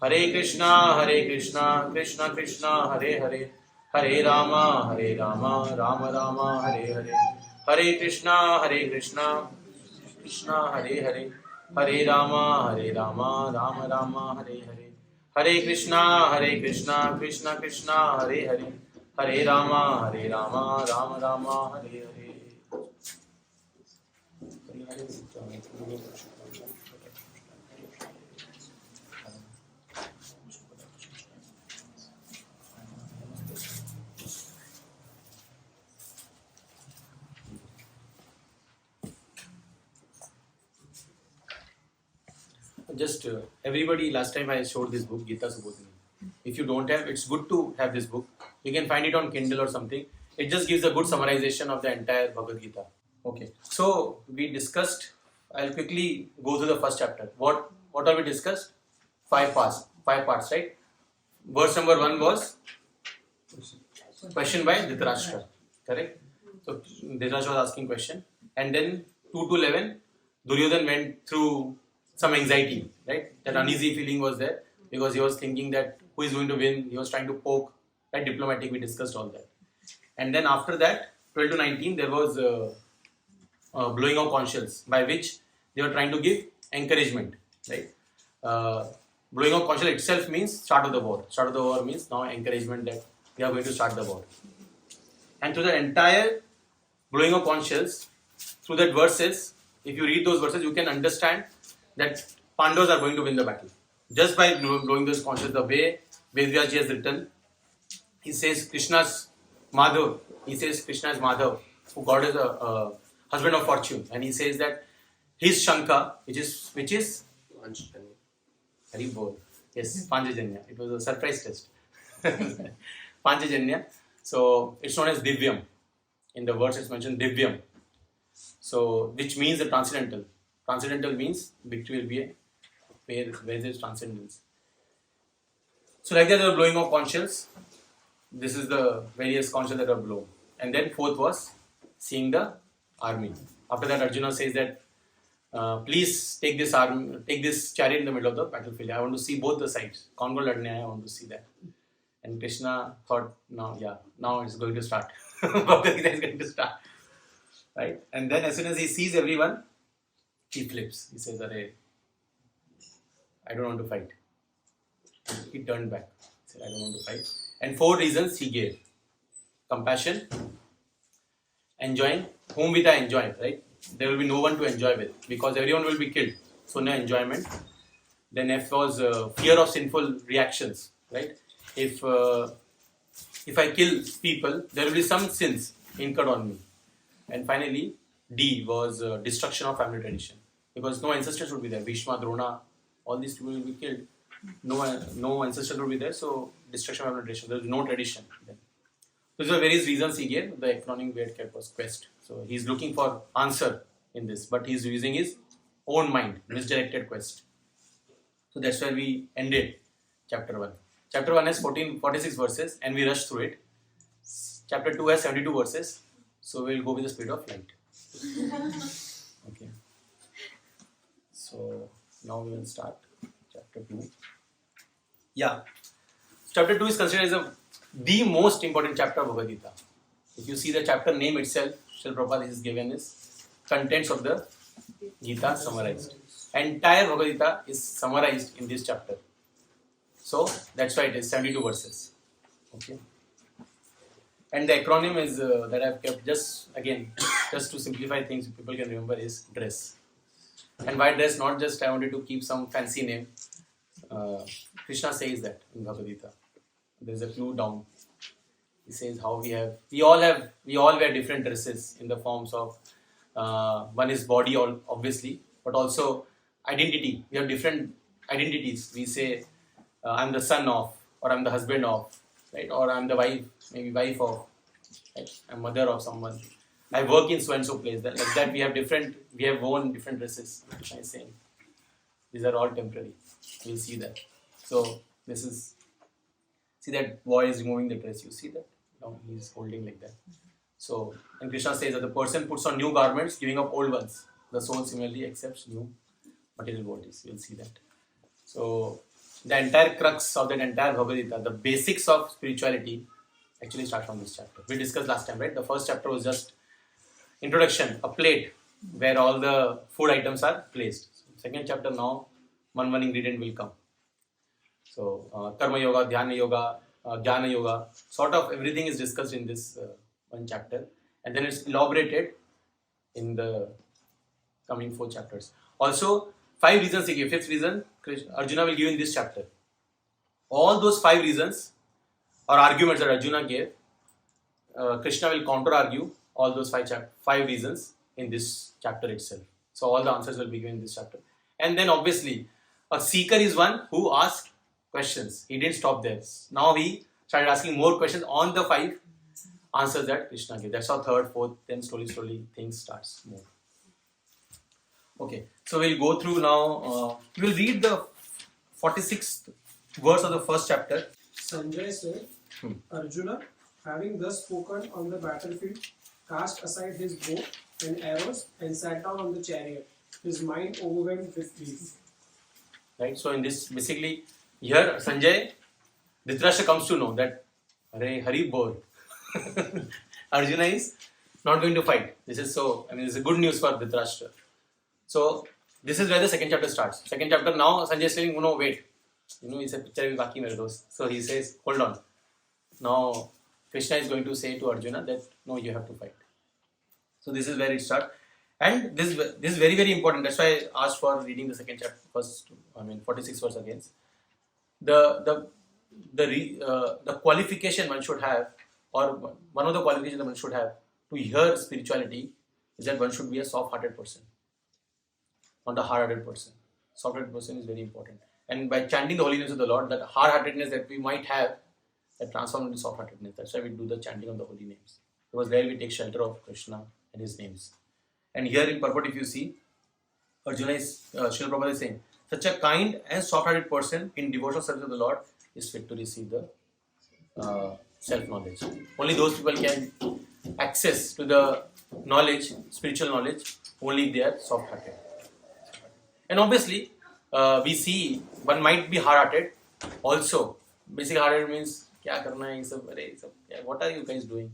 Hare Krishna, Krishna Krishna, Hare Hare, Hare Rama, Rama Rama, Hare Hare. Hare Krishna, Krishna Hare Hare, Hare Rama, Rama Rama, Hare Hare. Hare Krishna, Krishna Krishna, Hare Hare, Hare Rama, Rama Rama, Hare Hare. Just everybody, last time I showed this book, Gita Subodhini. If you don't have, it's good to have this book. You can find it on Kindle or something. It just gives a good summarization of the entire Bhagavad Gita. Okay, so we discussed, I'll quickly go through the first chapter. What have we discussed? Five parts, right? Verse number 1 was question by D.R.E.S.S, correct? So D.R.E.S.S was asking question, and then 2 to 11, Duryodhan went through some anxiety, right? That uneasy feeling was there because he was thinking that who is going to win. He was trying to poke, right? Diplomatic, we discussed all that. And then after that, 12 to 19, there was blowing of conch shells, by which they were trying to give encouragement, right? Blowing of conch shell itself means start of the war. Start of the war means now encouragement that we are going to start the war. And through the entire blowing of conch shells, through that verses, if you read those verses, you can understand that Pandavas are going to win the battle. Just by blowing those conch shells, the way Vedvyaji has written, he says Krishna's Madhav, who God is a husband of fortune, and he says that his Shankha, which is Haribol, yes, Panchajanya. It was a surprise test. Panchajanya. So it's known as Divyam. In the verse it's mentioned Divyam. So which means the transcendental. Transcendental means victory will be where there is transcendence. So like that they were blowing of conch shells. This is the various conch shells that are blown. And then fourth was seeing the army. After that Arjuna says that please take this army, take this chariot in the middle of the battlefield. I want to see both the sides. Kaun ko ladne aaya, I want to see that. And Krishna thought, now it's going to start. Bhagavad Gita is going to start. Right? And then as soon as he sees everyone, he flips. He says, Arey, I don't want to fight. He turned back. He said, I don't want to fight. And 4 reasons he gave. Compassion, enjoying, whom with I enjoy, right? There will be no one to enjoy with because everyone will be killed. So no enjoyment. Then F was fear of sinful reactions, right? If I kill people, there will be some sins incurred on me. And finally, D was destruction of family tradition because no ancestors would be there. Bhishma, Drona, all these people will be killed. No ancestors will be there, so destruction of family tradition. There is no tradition then. Those are various reasons he gave. The acronym we had kept was quest. So he's looking for answer in this, but he's using his own mind, misdirected quest. So that's where we ended chapter 1. Chapter 1 has 46 verses and we rushed through it. Chapter 2 has 72 verses. So we'll go with the speed of light. Okay. So now we will start chapter 2. Yeah. Chapter 2 is considered as the most important chapter of Bhagavad Gita. If you see the chapter name itself, Srila Prabhupada is given as contents of the Gita summarized. Entire Bhagavad Gita is summarized in this chapter. So that's why it is 72 verses. Okay. And the acronym is that I've kept just to simplify things people can remember is D.R.E.S.S. And why D.R.E.S.S? Not just I wanted to keep some fancy name. Krishna says that in Bhagavad Gita. There's a clue down. He says how we all wear different dresses in the forms of one is body obviously, but also identity. We have different identities. We say I'm the son of, or I'm the husband of, right? Or I'm the wife of, right? I'm mother of someone. I work in so and so place. Like that we have worn different dresses. Krishna is saying these are all temporary. You'll see that. So this is. See that boy is removing the dress. You see that? Now he's holding like that. So, and Krishna says that the person puts on new garments, giving up old ones. The soul similarly accepts new material bodies. You'll see that. So, the entire crux of that entire Bhagavad Gita, the basics of spirituality, actually starts from this chapter. We discussed last time, right? The first chapter was just introduction, a plate where all the food items are placed. Second chapter now, one ingredient will come. So, Karma Yoga, Dhyana Yoga, Jnana Yoga, sort of everything is discussed in this one chapter, and then it's elaborated in the coming 4 chapters. Also, 5 reasons he gave. 5th reason, Arjuna will give in this chapter. All those 5 reasons or arguments that Arjuna gave, Krishna will counter-argue all those 5 reasons in this chapter itself. So all the answers will be given in this chapter. And then obviously, a seeker is one who asks questions. He didn't stop there. Now he started asking more questions on the 5 answers that Krishna gave. That's how 3rd, 4th, then slowly things starts more. Okay, so we'll go through now. We'll read the 46th verse of the first chapter. Sanjay said, Arjuna, having thus spoken on the battlefield, cast aside his bow and arrows and sat down on the chariot, his mind overwhelmed with grief. Right, so in this, basically, here Sanjay, Dhritarashtra comes to know that, Hari bol. Arjuna is not going to fight. This is this is good news for Dhritarashtra. So, this is where the second chapter starts. Second chapter now, Sanjay is saying, no, wait. He said, picture bhi baki mere dost. So he says, hold on. Now, Krishna is going to say to Arjuna that, no, you have to fight. So this is where it starts. And this is very, very important. That's why I asked for reading the second chapter, 46 verse again. The qualification one should have, or one of the qualifications that one should have to hear spirituality is that one should be a soft-hearted person. Not a hard-hearted person. Soft-hearted person is very important. And by chanting the holy names of the Lord, that hard-heartedness that we might have, that transforms into soft-heartedness. That's why we do the chanting of the holy names. Because there we take shelter of Krishna and his names. And here in purport, if you see, Arjuna is, Srila Prabhupada is saying, such a kind and soft-hearted person in devotional service of the Lord is fit to receive the self-knowledge. Only those people can access to the knowledge, spiritual knowledge, only if they are soft-hearted. And obviously, we see one might be hard-hearted also. Basically, hard-hearted means, kya karna hai, what are you guys doing?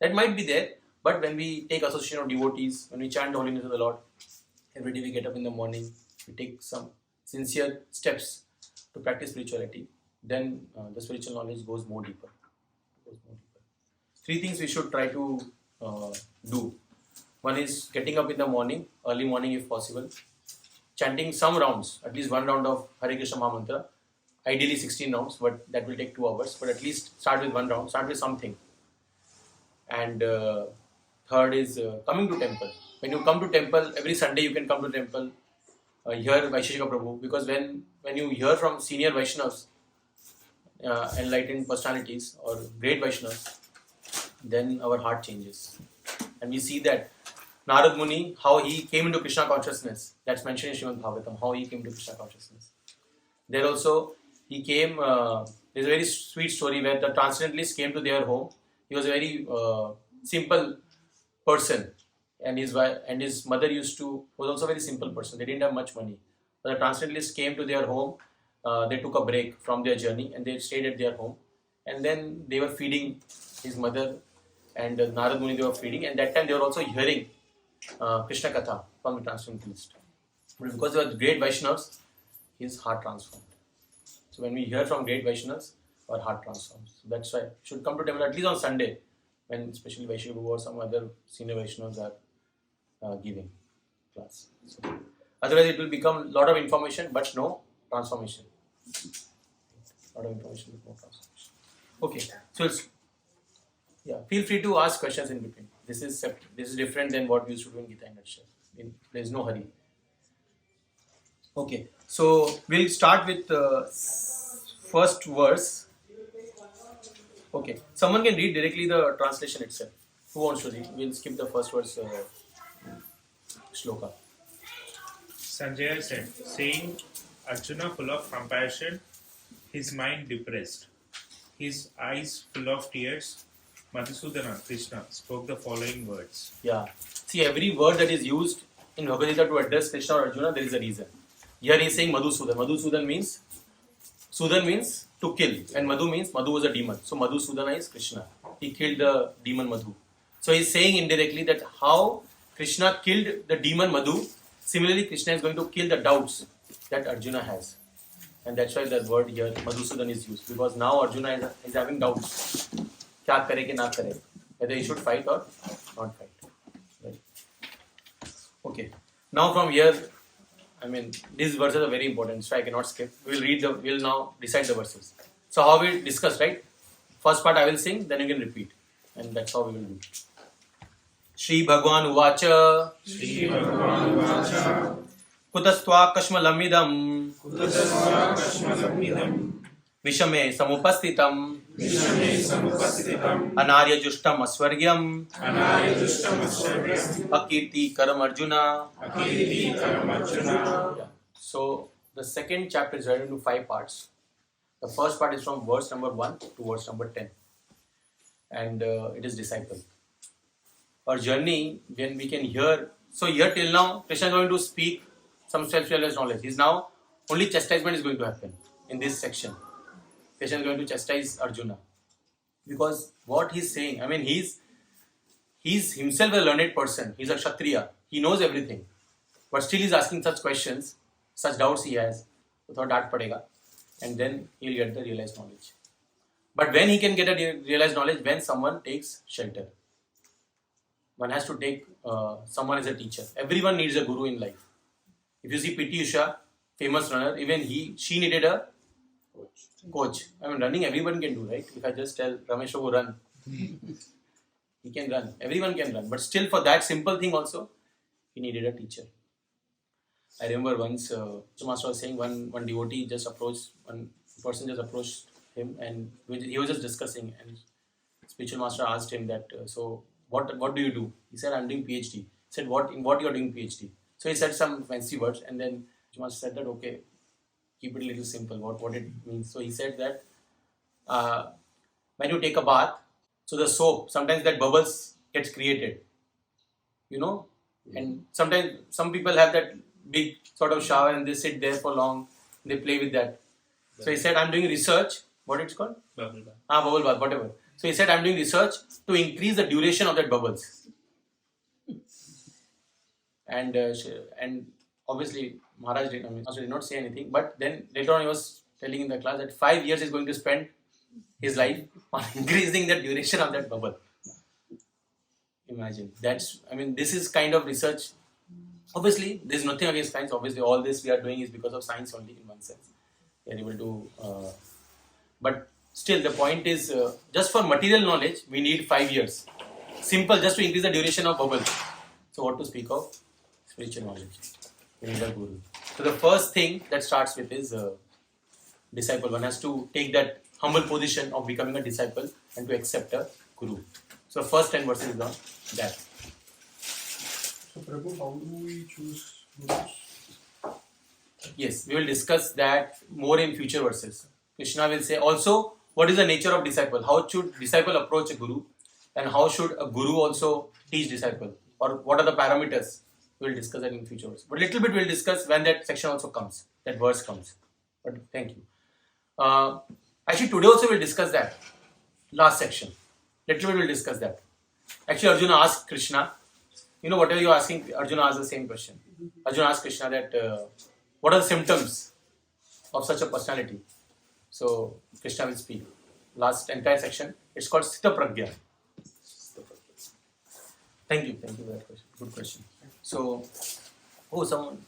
That might be there, but when we take association of devotees, when we chant the holy names of the Lord, every day we get up in the morning, we take some sincere steps to practice spirituality, then the spiritual knowledge goes more deeper. 3 things we should try to do. One is getting up in the morning, early morning if possible, chanting some rounds, at least 1 round of Hare Krishna Mahamantra, ideally 16 rounds, but that will take 2 hours, but at least start with 1 round, start with something. And third is coming to temple. When you come to temple, every Sunday you can come to temple, hear Vaisheshika Prabhu, because when you hear from senior Vaishnavas, enlightened personalities or great Vaishnavas, then our heart changes. And we see that Narad Muni, how he came into Krishna consciousness, that's mentioned in Srimad Bhagavatam, how he came to Krishna consciousness. There also, he came, there's a very sweet story where the transcendentalists came to their home. He was a very simple person, and his mother was also a very simple person. They didn't have much money. But the transcendentalists came to their home, they took a break from their journey and they stayed at their home. And then they were feeding his mother and Narad Muni they were feeding, and that time they were also hearing Krishna Katha from the transcendentalist. But because they were great Vaishnavas, his heart transformed. So when we hear from great Vaishnavas, our heart transforms. So that's why we should come to temple at least on Sunday, when especially Vaishnav or some other senior Vaishnavas are giving class. So, otherwise it will become a lot of information but no transformation. A lot of information but no transformation. Okay, so feel free to ask questions in between. This is different than what we used to do in Gita in nutshell. There is no hurry. Okay, so we'll start with the first verse. Okay, someone can read directly the translation itself. Who wants to read? We'll skip the first verse shloka. Sanjaya said, seeing Arjuna full of compassion, his mind depressed, his eyes full of tears, Madhusudana, Krishna, spoke the following words. Yeah. See, every word that is used in Bhagavad Gita to address Krishna or Arjuna, there is a reason. Here he is saying Madhusudan. Madhusudan means Sudan means to kill, and Madhu means Madhu was a demon. So Madhu Sudana is Krishna. He killed the demon Madhu. So he's saying indirectly that how Krishna killed the demon Madhu, similarly Krishna is going to kill the doubts that Arjuna has. And that's why the word here Madhusudan is used, because now Arjuna is having doubts. Kya kare ke na kare, whether he should fight or not fight. Right. Okay. Now from here, I mean, these verses are very important, so I cannot skip. We'll now recite the verses. So how we discuss, right? First part I will sing, then you can repeat. And that's how we will do. Shri Bhagwan Uvacha Kutastva Kashmalamidam Vishame Samupastitam Anarya Jushtam Aswargyam Akirti Karam Arjuna. Yeah. So the second chapter is divided into 5 parts. The first part is from verse number 1 to verse number 10. And it is disciple. Our journey, when we can hear, so here till now, Krishna is going to speak some self-realized knowledge. He's now, only chastisement is going to happen in this section. Krishna is going to chastise Arjuna. Because what he's saying, I mean, he's himself a learned person. He's a Kshatriya. He knows everything. But still he's asking such questions, such doubts he has. Without that padega. And then he'll get the realized knowledge. But when he can get a realized knowledge, when someone takes shelter. One has to take someone as a teacher. Everyone needs a guru in life. If you see P.T. Usha, famous runner, even she needed a coach. I mean, running everyone can do, right? If I just tell Ramesh to run, he can run. Everyone can run. But still, for that simple thing also, he needed a teacher. I remember once, Master was saying one devotee just approached, one person just approached him, and he was just discussing, and spiritual master asked him that, so what do you do? He said, I'm doing PhD. He said, in what you are doing PhD? So he said some fancy words, and then master said that, okay, keep it a little simple, what it means. So he said that when you take a bath, so the soap, sometimes that bubbles gets created, and sometimes some people have that big sort of shower and they sit there for long, they play with that. So he said, I'm doing research, what it's called? Bubble bath. Bubble bath, whatever. So he said, I'm doing research to increase the duration of that bubbles. And obviously, Maharaj did not say anything, but then later on he was telling in the class that 5 years he's going to spend his life on increasing the duration of that bubble. Imagine. This is kind of research. Obviously, there's nothing against science. Obviously, all this we are doing is because of science only in one sense. We are able to... but still, the point is, just for material knowledge, we need 5 years. Simple, just to increase the duration of bubble. So what to speak of? Spiritual knowledge. We need a guru. So the first thing that starts with is disciple. One has to take that humble position of becoming a disciple and to accept a guru. So first 10 verses is on that. So Prabhu, how do we choose gurus? Yes, we will discuss that more in future verses. Krishna will say also what is the nature of disciple, how should disciple approach a guru, and how should a guru also teach disciple, or what are the parameters. We will discuss that in future verses. But little bit we will discuss when that section also comes, that verse comes. But thank you. Actually today also we will discuss that last section. Little bit we will discuss that. Actually Arjuna asked Krishna, whatever you are asking, Arjuna asked the same question. Arjuna asked Krishna that what are the symptoms of such a personality? So Krishna will speak. Last entire section, it's called Sthita Pragya. Thank you for that question. Good question. So,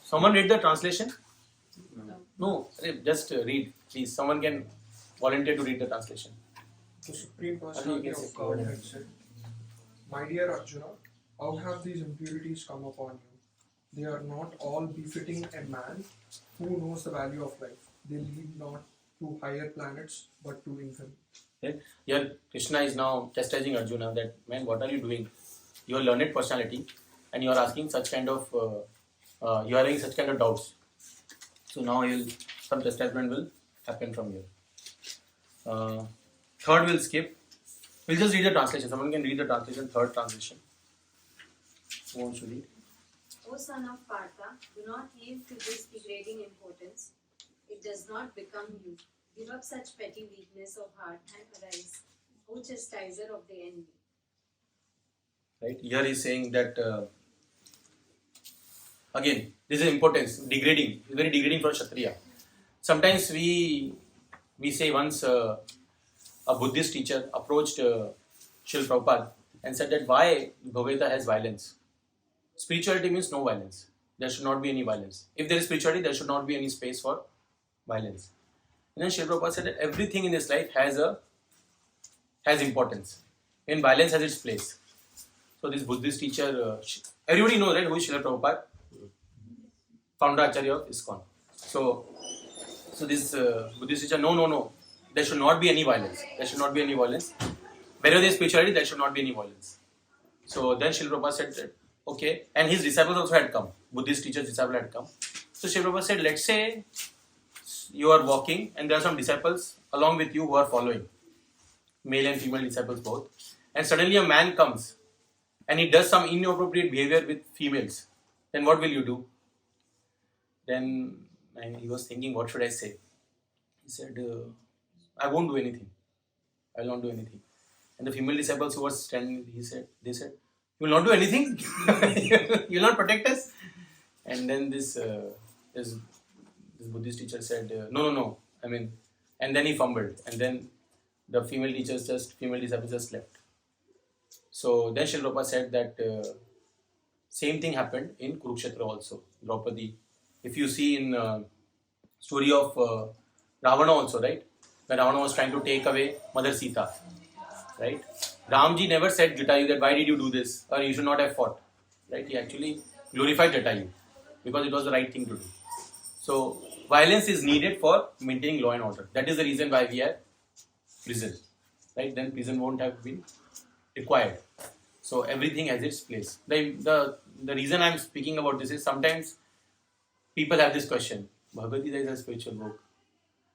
someone read the translation? No, just read, please. Someone can volunteer to read the translation. The Supreme Personality of Godhead said, My dear Arjuna, how have these impurities come upon you? They are not all befitting a man who knows the value of life. They lead not to higher planets but to infamy. Right? Here Krishna is now chastising Arjuna that, man, what are you doing? You are a learned personality and you are asking such kind of, you are having such kind of doubts. So now some chastisement will happen from here. Third we'll skip. We'll just read the translation. Someone can read the translation, third translation. Who wants to read? O son of Partha, do not yield to this degrading importance. It does not become you. Give up such petty weakness of heart and arise, O chastiser of the enemy. Right? Here he's saying that again, this is importance, degrading, very degrading for Kshatriya. Sometimes we say once a Buddhist teacher approached Srila Prabhupada and said that why Bhagavad Gita has violence. Spirituality means no violence. There should not be any violence. If there is spirituality, there should not be any space for violence. And then Srila Prabhupada said that everything in this life has importance. And violence has its place. So this Buddhist teacher, everybody knows, right, who is Srila Prabhupada? Founder Acharya of ISKCON. So this Buddhist teacher, no, there should not be any violence. There should not be any violence. Wherever there is spirituality, there should not be any violence. So then Srila Prabhupada said that, okay, and his disciples also had come. Buddhist teacher's disciple had come. So Srila Prabhupada said, let's say you are walking and there are some disciples along with you who are following. Male and female disciples both. And suddenly a man comes and he does some inappropriate behavior with females. Then what will you do? Then he was thinking, what should I say? He said, I won't do anything. I will not do anything. And the female disciples who were standing, they said, you will not do anything? You will not protect us? And then this Buddhist teacher said, no. I mean, and then he fumbled. And then the female disciples just left. So then Srila Prabhupada said that same thing happened in Kurukshetra also. Draupadi. If you see in story of Ravana also, right? When Ravana was trying to take away Mother Sita, right? Ramji never said Jatayu that why did you do this or you should not have fought, right? He actually glorified Jatayu because it was the right thing to do. So violence is needed for maintaining law and order. That is the reason why we have prison, right? Then prison won't have been required. So everything has its place. The reason I'm speaking about this is sometimes people have this question: Bhagavad Gita is a spiritual book.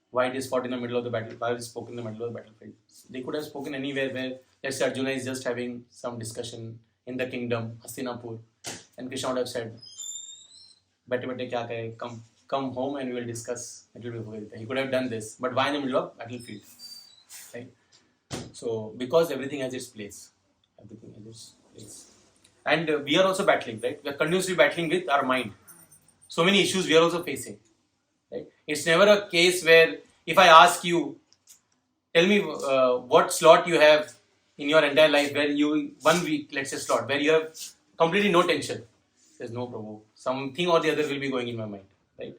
Why it is fought in the middle of the battle? Why it is spoken in the middle of the battlefield? They could have spoken anywhere where, let's say, Arjuna is just having some discussion in the kingdom, Hastinapur, and Krishna would have said, "Bete kya kahe? Come home and we will discuss." It will be Bhagavad Gita. He could have done this, but why in the middle of battlefield? Right? So because everything has its place, and we are also battling, right? We are continuously battling with our mind. So many issues we are also facing. Right? It's never a case where if I ask you, tell me what slot you have in your entire life where you, 1 week, let's say slot, where you have completely no tension. Says, no, Prabhu, something or the other will be going in my mind. Right?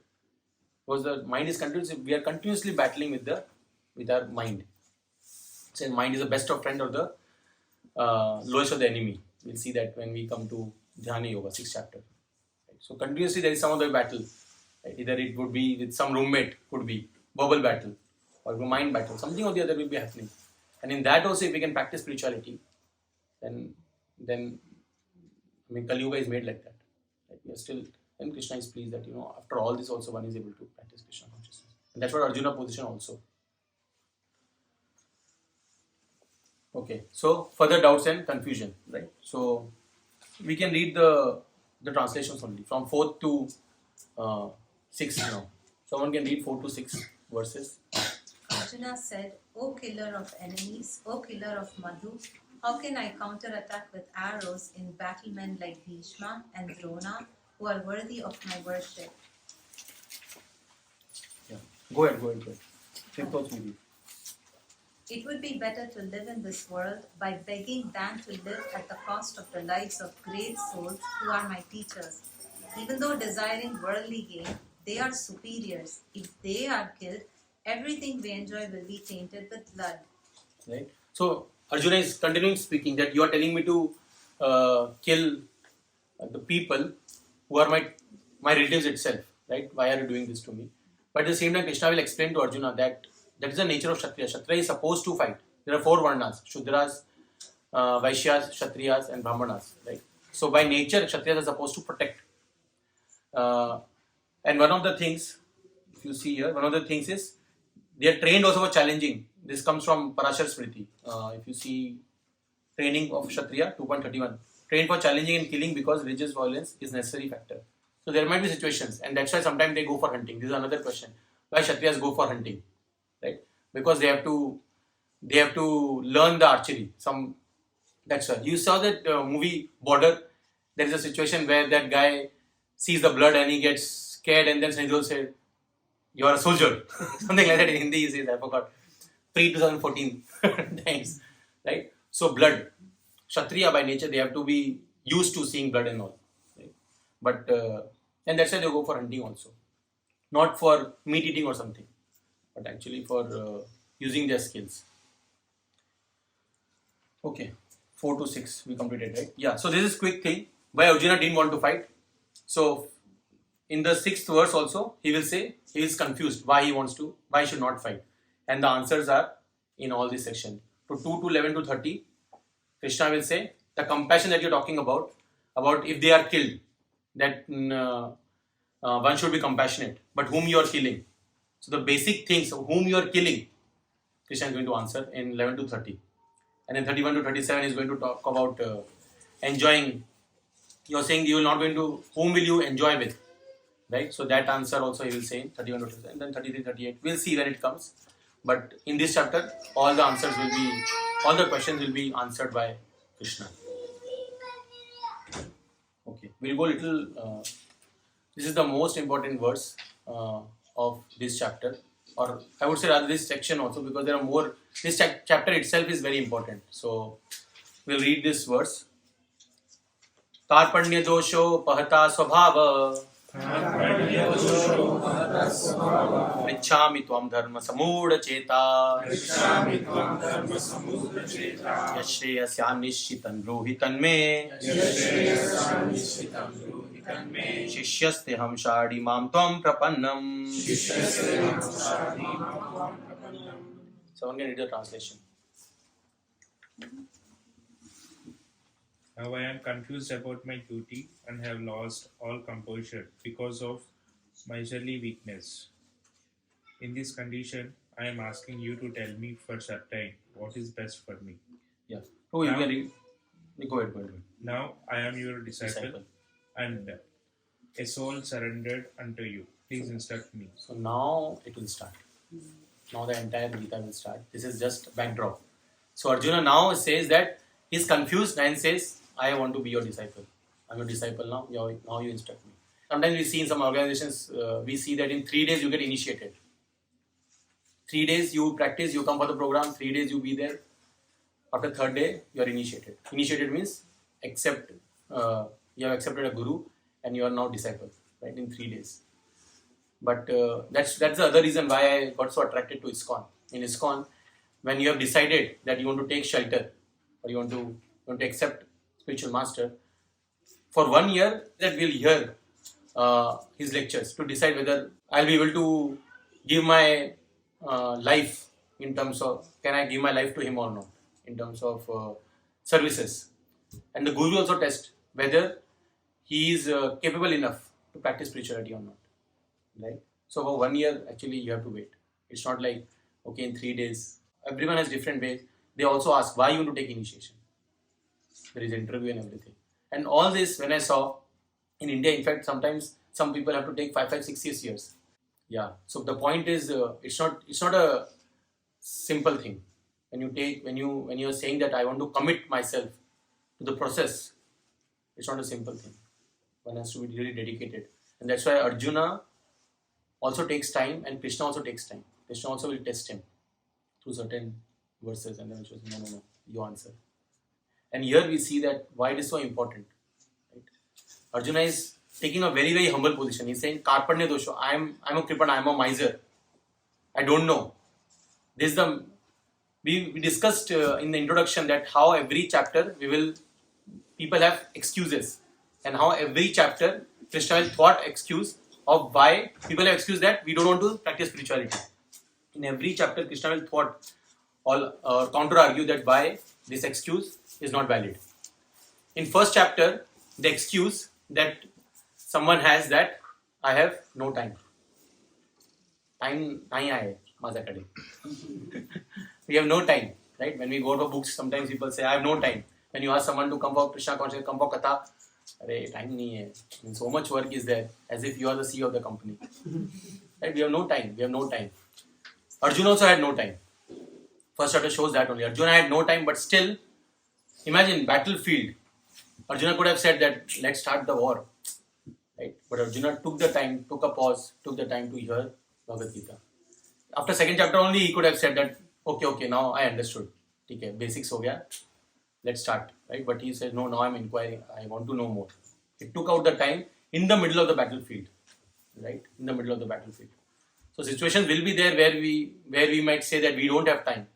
Because the mind is continuously, we are continuously battling with our mind. Say mind is the best of friend or the lowest of the enemy. We'll see that when we come to Dhyana Yoga, 6th chapter. Right? So continuously there is some other battle. Right? Either it would be with some roommate, could be verbal battle or mind battle. Something or the other will be happening. And in that also, if we can practice spirituality, then I mean, Kali Yuga is made like that. Right? We are still, and Krishna is pleased that, after all this also one is able to practice Krishna consciousness. And that's what Arjuna position also. Okay, so further doubts and confusion, right? So we can read the translations only from 4th to 6th now. Someone can read 4 to 6 verses. Arjuna said, O killer of enemies, O killer of Madhu, how can I counterattack with arrows in battlemen like Bhishma and Drona, who are worthy of my worship? Yeah, go ahead. Same thoughts with you. It would be better to live in this world by begging than to live at the cost of the lives of great souls who are my teachers. Even though desiring worldly gain, they are superiors. If they are killed, everything we enjoy will be tainted with blood. Right. So Arjuna is continuing speaking that you are telling me to kill the people who are my relatives itself. Right? Why are you doing this to me? But at the same time, Krishna will explain to Arjuna that is the nature of Kshatriya. Kshatriya is supposed to fight. There are 4 Varnas: Shudras, Vaishyas, Kshatriyas and Brahmanas. Right? So by nature, Kshatriyas are supposed to protect. And one of the things, if you see here, one of the things is they are trained also for challenging. This comes from Parashar Smriti. If you see training of Kshatriya, 2.31. Trained for challenging and killing because religious violence is necessary factor. So there might be situations, and that's why sometimes they go for hunting. This is another question. Why Kshatriyas go for hunting? Right? because they have to learn the archery. That's why you saw that movie Border. There is a situation where that guy sees the blood and he gets scared, and then Sanjay said, "You are a soldier," something like that in Hindi. He says, I forgot. Pre-2014 times, right? So blood, Kshatriya by nature, they have to be used to seeing blood and all, right? But and that's why they go for hunting also, not for meat eating or something, but actually for using their skills. Okay, 4 to 6 we completed, right? Yeah. So this is quick thing. Why Arjuna didn't want to fight. So in the 6th verse also, he will say he is confused why he should not fight. And the answers are in all this section. To 2 to 11 to 30, Krishna will say the compassion that you're talking about if they are killed, that one should be compassionate. But whom you are killing? So the basic things of whom you are killing, Krishna is going to answer in 11 to 30. And then 31 to 37 is going to talk about enjoying. You're saying you will not going to, whom will you enjoy with? Right? So that answer also he will say in 31 to 37. And then 33, 38. We'll see when it comes. But in this chapter, all the questions will be answered by Krishna. Okay. We'll go little, this is the most important verse of this chapter. Or I would say rather this section also, because there are more. This chapter itself is very important. So we'll read this verse. Karpanya dosho pahata swabhava Prichhami tvam dharma samudha cheta Yashreyasya nishitan bruhitan me Shishyaste ham shadi mam tvam prapannam. Someone can read the translation. Now I am confused about my duty and have lost all composure because of miserly weakness. In this condition, I am asking you to tell me for certain what is best for me. Yeah. Oh, you Now- can read. Go ahead. Now I am your disciple and a soul surrendered unto you. Please instruct me. So now it will start. Now the entire Gita will start. This is just backdrop. So Arjuna now says that he's confused and says, I want to be your disciple. I'm your disciple now. Now you instruct me. Sometimes we see in some organizations, we see that in 3 days you get initiated. 3 days you practice, you come for the program, 3 days you be there. After 3rd day, you are initiated. Initiated means you have accepted a guru and you are now disciple, right, in 3 days. But that's the other reason why I got so attracted to ISKCON. In ISKCON, when you have decided that you want to take shelter or you want to accept spiritual master, for 1 year that we'll hear his lectures to decide whether I'll be able to give my life in terms of, can I give my life to him or not, in terms of services. And the guru also test whether he is capable enough to practice spirituality or not. Right? So for 1 year, actually, you have to wait. It's not like, okay, in 3 days. Everyone has different ways. They also ask, why you want to take initiation? There is interview and everything. And all this, when I saw in India, in fact, sometimes some people have to take 5, 6 years. Yeah. So the point is, it's not a simple thing. When you're saying that I want to commit myself to the process, it's not a simple thing. One has to be really dedicated. And that's why Arjuna also takes time and Krishna also takes time. Krishna also will test him through certain verses and then he says, no, you answer. And here we see that why it is so important. Right? Arjuna is taking a very, very humble position. He's saying, Karpanya dosho, I'm a kripan, I'm a miser. I don't know. We discussed in the introduction that how every chapter people have excuses. And how every chapter Krishna will thought excuse of why people have excuse that we don't want to practice spirituality. In every chapter, Krishna will thought or counter argue that why this excuse is not valid. In first chapter, the excuse that someone has that I have no time. Time nahi aaye माझ्याकडे. We have no time, right? When we go to books, sometimes people say I have no time. When you ask someone to come for Krishna consciousness, come for Katha, time nahi hai. And so much work is there, as if you are the CEO of the company. Right? We have no time. Arjuna also had no time. First chapter shows that only. Arjuna had no time, but still, imagine battlefield. Arjuna could have said that let's start the war, right? But Arjuna took the time, took a pause, took the time to hear Bhagavad Gita. After second chapter only, he could have said that okay, now I understood. Okay, basics ho gaya. Let's start, right? But he said no, now I'm inquiring. I want to know more. He took out the time in the middle of the battlefield, right? In the middle of the battlefield. So situations will be there where we might say that we don't have time.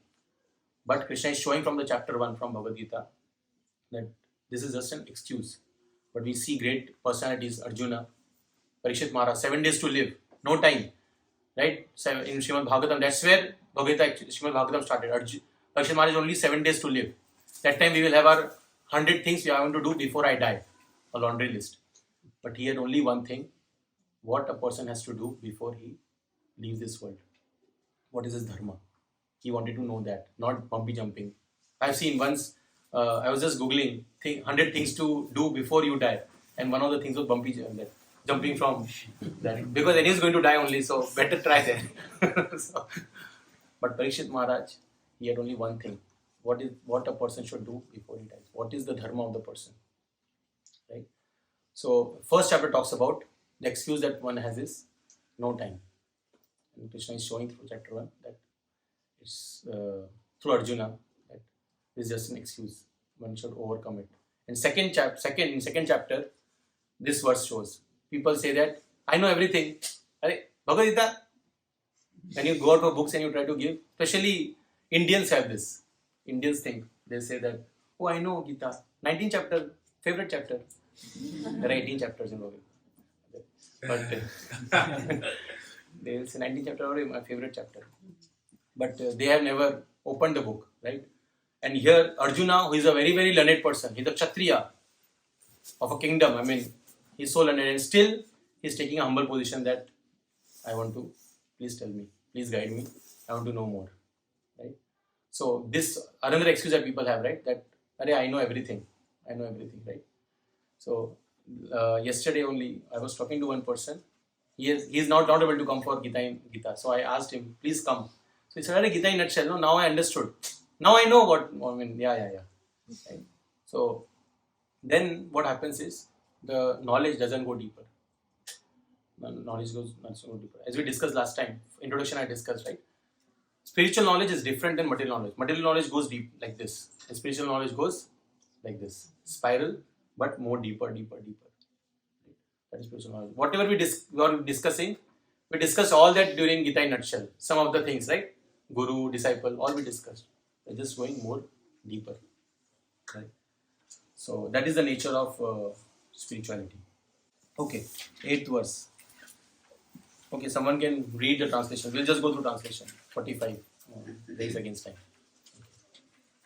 But Krishna is showing from the chapter 1 from Bhagavad Gita that this is just an excuse. But we see great personalities, Arjuna, Parikshit Maharaj, 7 days to live, no time, right? In Srimad Bhagavatam, that's where Srimad Bhagavatam started. Parikshit Maharaj only 7 days to live. That time we will have our 100 things we want to do before I die, a laundry list. But he had only one thing, what a person has to do before he leaves this world. What is his dharma? He wanted to know that, not bumpy jumping. I've seen once, I was just googling 100 things to do before you die, and one of the things was bumpy jumping from that. Because then he's going to die only, so better try that. But Parikshit Maharaj, he had only one thing. What a person should do before he dies? What is the dharma of the person? Right? So, first chapter talks about the excuse that one has is no time. And Krishna is showing through chapter 1 that it's through Arjuna that this is just an excuse. One should overcome it. And second chapter, this verse shows. People say that I know everything. Bhagavad Gita. When you go out for books and you try to give, especially Indians have this. Indians think, they say that, oh, I know Gita. 19 chapter, favorite chapter. There are 18 chapters in Bhagavad Gita. But they will say 19 chapter, my favorite chapter. But they have never opened the book, right? And here Arjuna, who is a very, very learned person, he's a Kshatriya of a kingdom. I mean, he's so learned, and still he's taking a humble position that I want to, please tell me, please guide me, I want to know more, right? So this another excuse that people have, right? That I know everything, right? So yesterday only I was talking to one person. He is not able to come for Gita. So I asked him, please come. So he said, Gita in a nutshell. No, now I understood. Now I know what I mean. Yeah. Right? So then what happens is the knowledge doesn't go deeper. The knowledge goes not so deeper. As we discussed last time, introduction I discussed, right? Spiritual knowledge is different than material knowledge. Material knowledge goes deep like this. And spiritual knowledge goes like this. Spiral, but more deeper. That is spiritual knowledge. Whatever we are discussing, we discussed all that during Gita in a nutshell. Some of the things, right? Guru, disciple, all we discussed. We're just going more deeper. Right? So that is the nature of spirituality. Okay, 8th verse. Okay, someone can read the translation. We'll just go through translation. 45 days against time.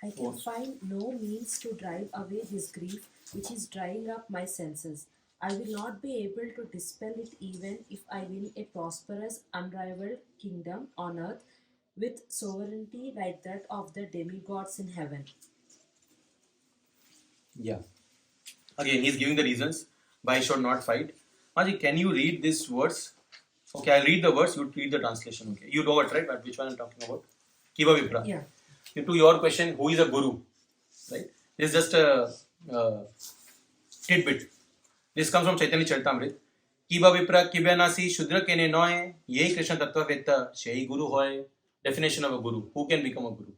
I can find no means to drive away his grief, which is drying up my senses. I will not be able to dispel it even if I win a prosperous, unrivaled kingdom on earth with sovereignty like that of the demigods in heaven. Yeah. Again, he's giving the reasons why I should not fight. Maji, can you read this verse? Okay, I'll read the verse, you read the translation. Okay, you know it, right? But which one I'm talking about? Kiva Vipra. Yeah. To your question, who is a guru? Right? This is just a tidbit. This comes from Chaitanya Charitamrita. Kiva Vipra, Kibyanasi, Shudra Kene Noe, Ye Krishna Tattva Veta, Shei Guru Hoy. Definition of a guru. Who can become a guru?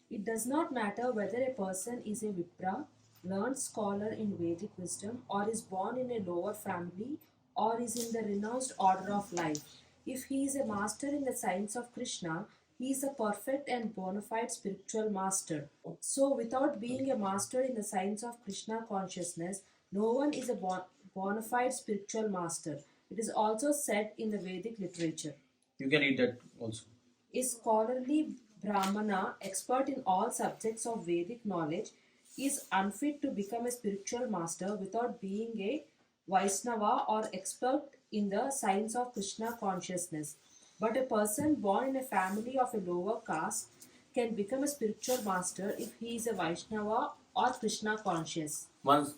It does not matter whether a person is a Vipra, learned scholar in Vedic wisdom, or is born in a lower family, or is in the renounced order of life. If he is a master in the science of Krishna, he is a perfect and bona fide spiritual master. So, without being a master in the science of Krishna consciousness, no one is a bona fide spiritual master. It is also said in the Vedic literature. You can read that also. A scholarly Brahmana, expert in all subjects of Vedic knowledge, is unfit to become a spiritual master without being a Vaishnava or expert in the science of Krishna consciousness. But a person born in a family of a lower caste can become a spiritual master if he is a Vaishnava or Krishna conscious. Thank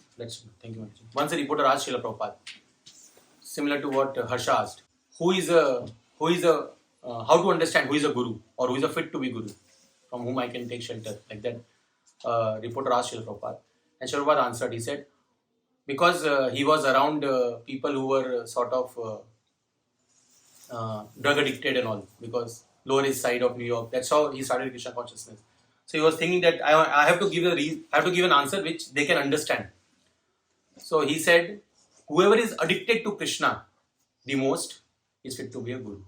you. Once a reporter asked Srila Prabhupada, similar to what Harsha asked, how to understand who is a guru or who is a fit to be guru? from whom I can take shelter? Like that reporter asked Srila Prabhupada. And Srila Prabhupada answered, he said, because he was around people who were sort of drug addicted and all, because Lower East Side of New York, that's how he started Krishna consciousness. So he was thinking that I have to give an answer which they can understand. So he said, whoever is addicted to Krishna the most is fit to be a guru.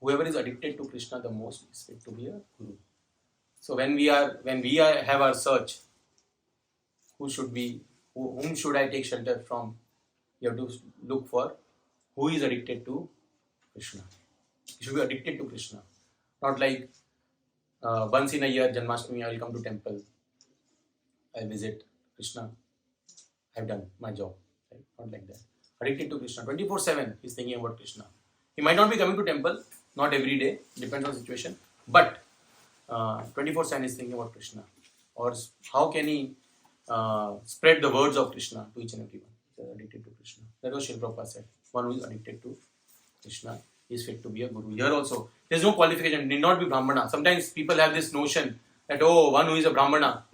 Whoever is addicted to Krishna the most is fit to be a guru. So when we have our search, whom should I take shelter from? You have to look for who is addicted to Krishna. You should be addicted to Krishna. Not like once in a year, Janmashtami, I will come to temple. I will visit Krishna. I have done my job. Right? Not like that. Addicted to Krishna. 24/7 he is thinking about Krishna. He might not be coming to temple, not every day, depends on situation. But 24/7 is thinking about Krishna. Or how can he spread the words of Krishna to each and everyone? He is addicted to Krishna. That was Srila Prabhupada said. One who is addicted to Krishna is fit to be a guru. Here also, there is no qualification. Need not be Brahmana. Sometimes people have this notion that one who is a Brahmana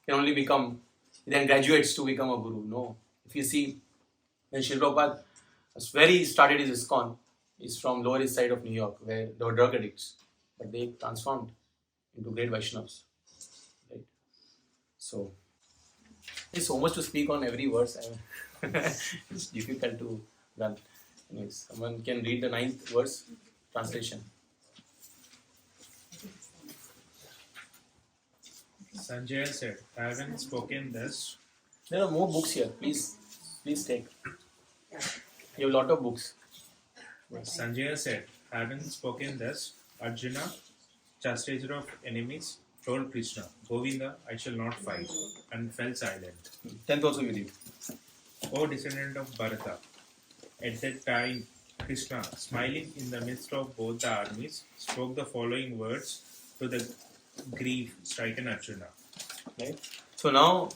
can only become, then graduates to become a guru. No. If you see, when Srila Prabhupada started his ISKCON, is from Lower East Side of New York, where there were drug addicts, but they transformed into great Vaishnavas. Right? So, there's so much to speak on every verse. It's difficult to run. Anyways, someone can read the 9th verse translation. Sanjaya said, having spoken thus, There are more books here. Please take. You have a lot of books. Sanjaya said, having spoken thus, Arjuna, chastiser of enemies, told Krishna, Govinda, I shall not fight, and fell silent. 10th also you read. O descendant of Bharata, at that time Krishna, smiling in the midst of both the armies, spoke the following words to the grief-stricken Arjuna. Right? So now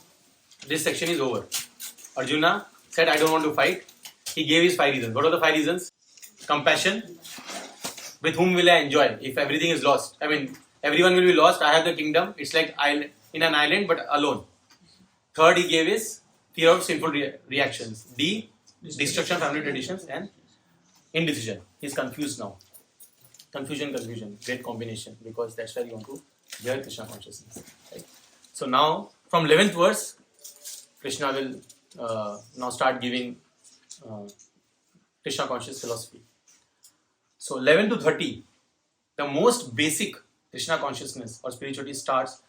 this section is over. Arjuna said, I don't want to fight. He gave his 5 reasons. What are the 5 reasons? Compassion. With whom will I enjoy if everything is lost? I mean, everyone will be lost. I have the kingdom. It's like in an island but alone. Third he gave is fear of sinful reactions. D, destruction of family traditions, and indecision. He's confused now. Confusion, great combination, because that's why you want to hear Krishna consciousness. Right? So now, from 11th verse, Krishna will now start giving Krishna conscious philosophy. So 11 to 30, the most basic Krishna consciousness or spirituality starts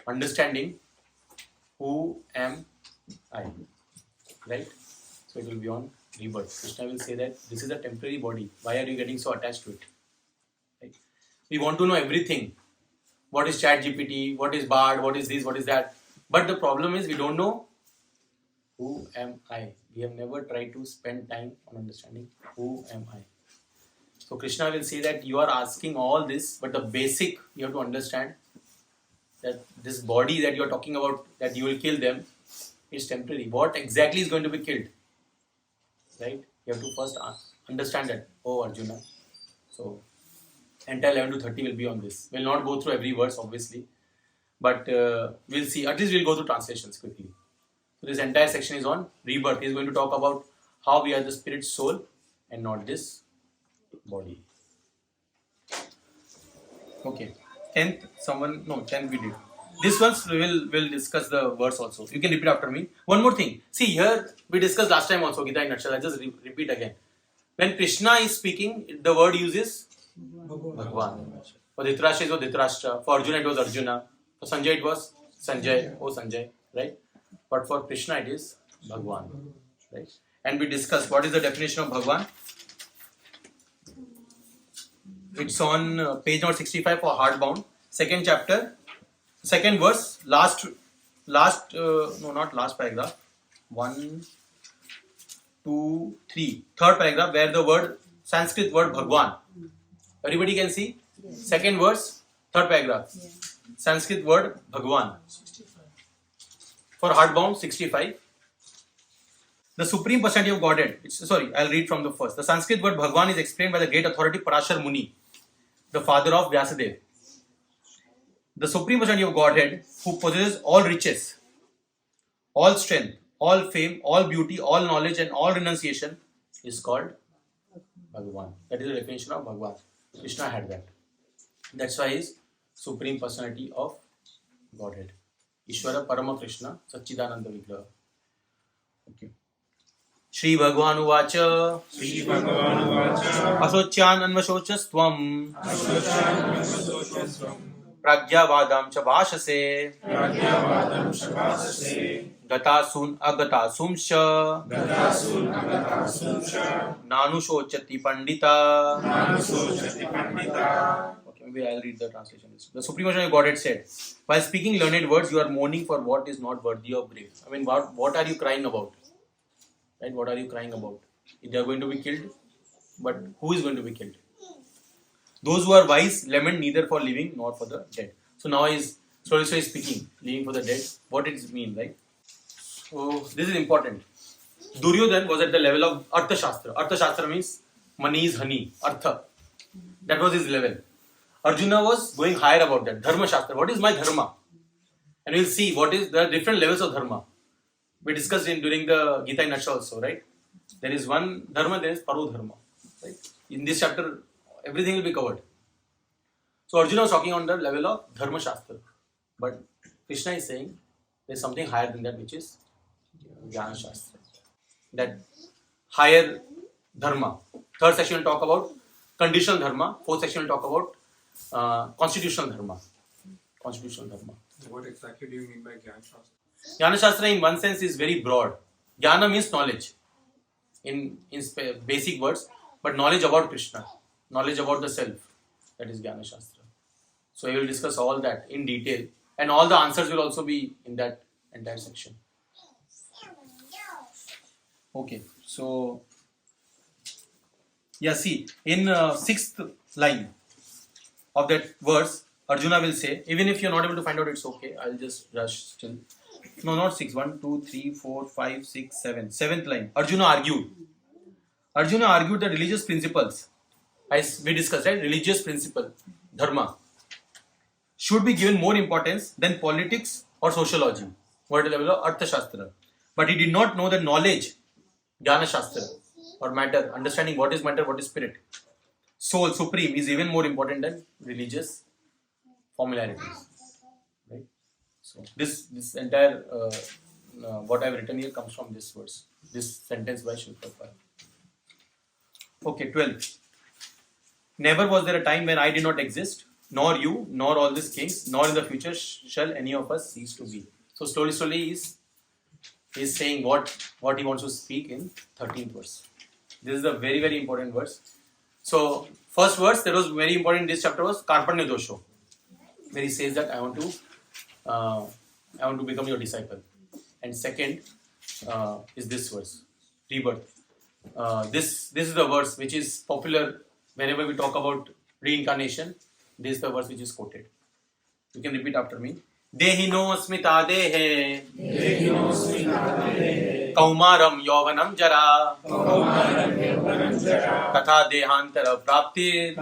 understanding who am I. Right? So it will be on rebirth. Krishna will say that this is a temporary body. Why are you getting so attached to it? Right? We want to know everything. What is ChatGPT? What is Bard? What is this? What is that? But the problem is we don't know who am I. We have never tried to spend time on understanding who am I. So Krishna will say that you are asking all this, but the basic you have to understand that this body that you are talking about, that you will kill them, is temporary. What exactly is going to be killed? Right? You have to first understand that. Oh, Arjuna. So, entire 11 to 30 will be on this. We'll not go through every verse, obviously. But we'll see. At least we'll go through translations quickly. So, this entire section is on rebirth. He's going to talk about how we are the spirit soul and not this body. Okay. 10th we did. This ones we'll discuss the verse also. You can repeat after me. One more thing. See, here we discussed last time also Gita in nutshell. I'll just repeat again. When Krishna is speaking, the word uses Bhagwan. For Dhritarashtra it was Dhritarashtra. For Arjuna it was Arjuna. For Sanjay it was Sanjay. Oh Sanjay. Right? But for Krishna it is Bhagwan. Right? And we discussed what is the definition of Bhagwan. It's on page number 65 for hardbound. Second chapter. Second verse, not last paragraph. 1, 2, 3. Third paragraph where the Sanskrit word Bhagwan. Everybody can see? Yes. Second verse, third paragraph. Yeah. Sanskrit word Bhagwan. 65. For hardbound, 65. The supreme personality of Godhead. I'll read from the first. The Sanskrit word Bhagwan is explained by the great authority Parashar Muni, the father of Vyasadeva. the Supreme Personality of Godhead, who possesses all riches, all strength, all fame, all beauty, all knowledge, and all renunciation, is called Bhagavan. That is the definition of Bhagavan. Krishna had that. That's why he is Supreme Personality of Godhead. Ishvara Parama Krishna Satchidananda Vigraha. Okay. Shri Bhagavan Uvacha Shri Bhagavan Vacha Asocyan Anvashocastvam Pragyavadam cha Bhashase Pragyavadam Shabasase Gatasun Agatasumsha Gatasun Agatasumsha Nanushocati Pandita. Nanusochati Pandita. Okay, maybe I'll read the translation. The Supreme Personality of Godhead said, while speaking learned words, you are mourning for what is not worthy of grace. I mean, what are you crying about? Right? What are you crying about? They are going to be killed, but who is going to be killed? Those who are wise lament neither for living nor for the dead. So now is slowly speaking, living for the dead. What does it mean, right? So this is important. Duryodhan was at the level of Artha Shastra. Artha Shastra means money is honey. Artha. That was his level. Arjuna was going higher about that. Dharma Shastra. What is my dharma? And we'll see what is the different levels of dharma. We discussed during the Gita in nutshell also, right? There is one dharma, there is paro dharma. Right? In this chapter, everything will be covered. So Arjuna was talking on the level of Dharma Shastra. But Krishna is saying there is something higher than that, which is Jnana Shastra. That higher dharma. Third section will talk about conditional dharma. Fourth section will talk about constitutional dharma. Constitutional dharma. What exactly do you mean by Gyan Shastra? Jnana Shastra in one sense is very broad. Jnana means knowledge in basic words, but knowledge about Krishna, knowledge about the self. That is Jnana Shastra. So we will discuss all that in detail, and all the answers will also be in that entire section. Okay, so yeah, see, in sixth line of that verse, Arjuna will say, even if you're not able to find out, it's okay. I'll just rush still. No, not 6. 1, 2, 3, 4, 5, 6, 7. Seventh line. Arjuna argued. Arjuna argued that religious principles, as we discussed, right? Religious principle, dharma, should be given more importance than politics or sociology. What is the level of Artha Shastra? But he did not know that knowledge, Jnana Shastra, or matter, understanding what is matter, what is spirit, soul, supreme, is even more important than religious formularities. Right? So this entire what I've written here comes from this verse, this sentence by Srila Prabhupada. Okay, 12. Never was there a time when I did not exist, nor you, nor all these kings, nor in the future shall any of us cease to be. So slowly he's saying what he wants to speak in 13th verse. This is a very, very important verse. So first verse that was very important in this chapter was Karpanya Dosho, where he says that I want to become your disciple. And second is this verse, rebirth. This is the verse which is popular whenever we talk about reincarnation. This is the verse which is quoted. You can repeat after me. Dehino smita dehe Kaumaram yovanam jara Tatha dehantara praptir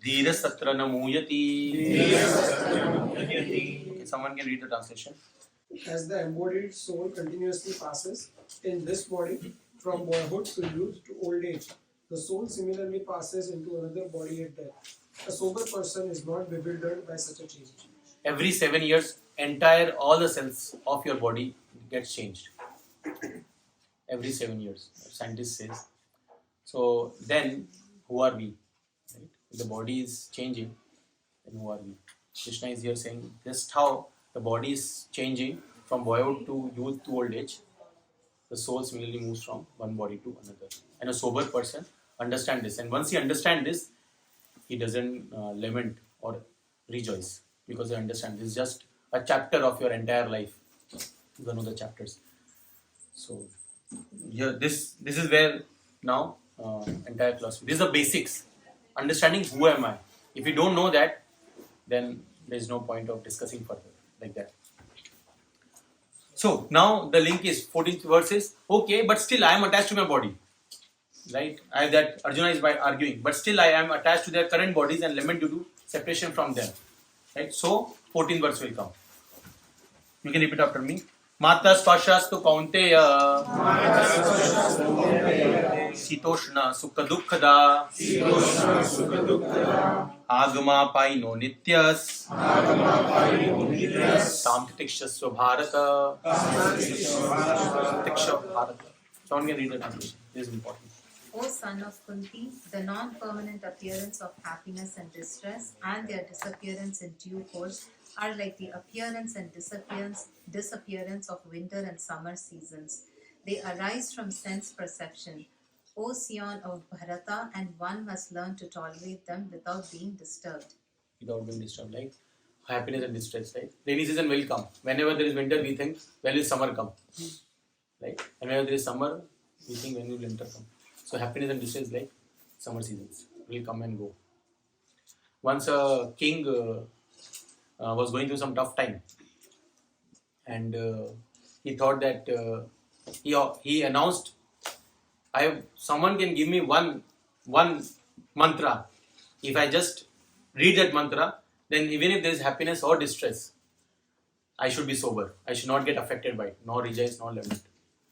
D.R.E.S.S satra namuyati. Okay, someone can read the translation. As the embodied soul continuously passes in this body from boyhood to youth to old age, the soul similarly passes into another body at death. A sober person is not bewildered by such a change. Every 7 years, all the cells of your body gets changed. Every 7 years, scientist says. So then, who are we? Right? If the body is changing, then who are we? Krishna is here saying just how the body is changing from boyhood to youth to old age. The soul similarly moves from one body to another. And a sober person understands this. And once he understands this, he doesn't lament or rejoice because he understands this is just a chapter of your entire life. You don't know the chapters. So here, this is where now entire philosophy. These are basics. Understanding who am I. If you don't know that, then there is no point of discussing further like that. So now the link is 14th verse is okay, but still I am attached to my body. right? That Arjuna is by arguing, but still I am attached to their current bodies and lament due to separation from them, right? So 14th verse will come. You can repeat after me. Mata spashastu kaunteya Sitoshna sukha dukkhada Agama paino nityas Samtikshasva bharata Tiksha bharata. Someone can read the translation. This is important. O son of Kunti, the non-permanent appearance of happiness and distress and their disappearance in due course are like the appearance and disappearance of winter and summer seasons. They arise from sense perception. O scion of Bharata, and one must learn to tolerate them without being disturbed. Without being disturbed, like happiness and distress, right? Rainy season will come. Whenever there is winter, we think, when will summer come? Right? Whenever there is summer, we think, when will winter come? So happiness and distress, like summer seasons, will come and go. Once a king was going through some tough time, and he thought that he announced, someone can give me one mantra. If I just read that mantra, then even if there is happiness or distress, I should be sober. I should not get affected by it, nor rejoice, nor lament.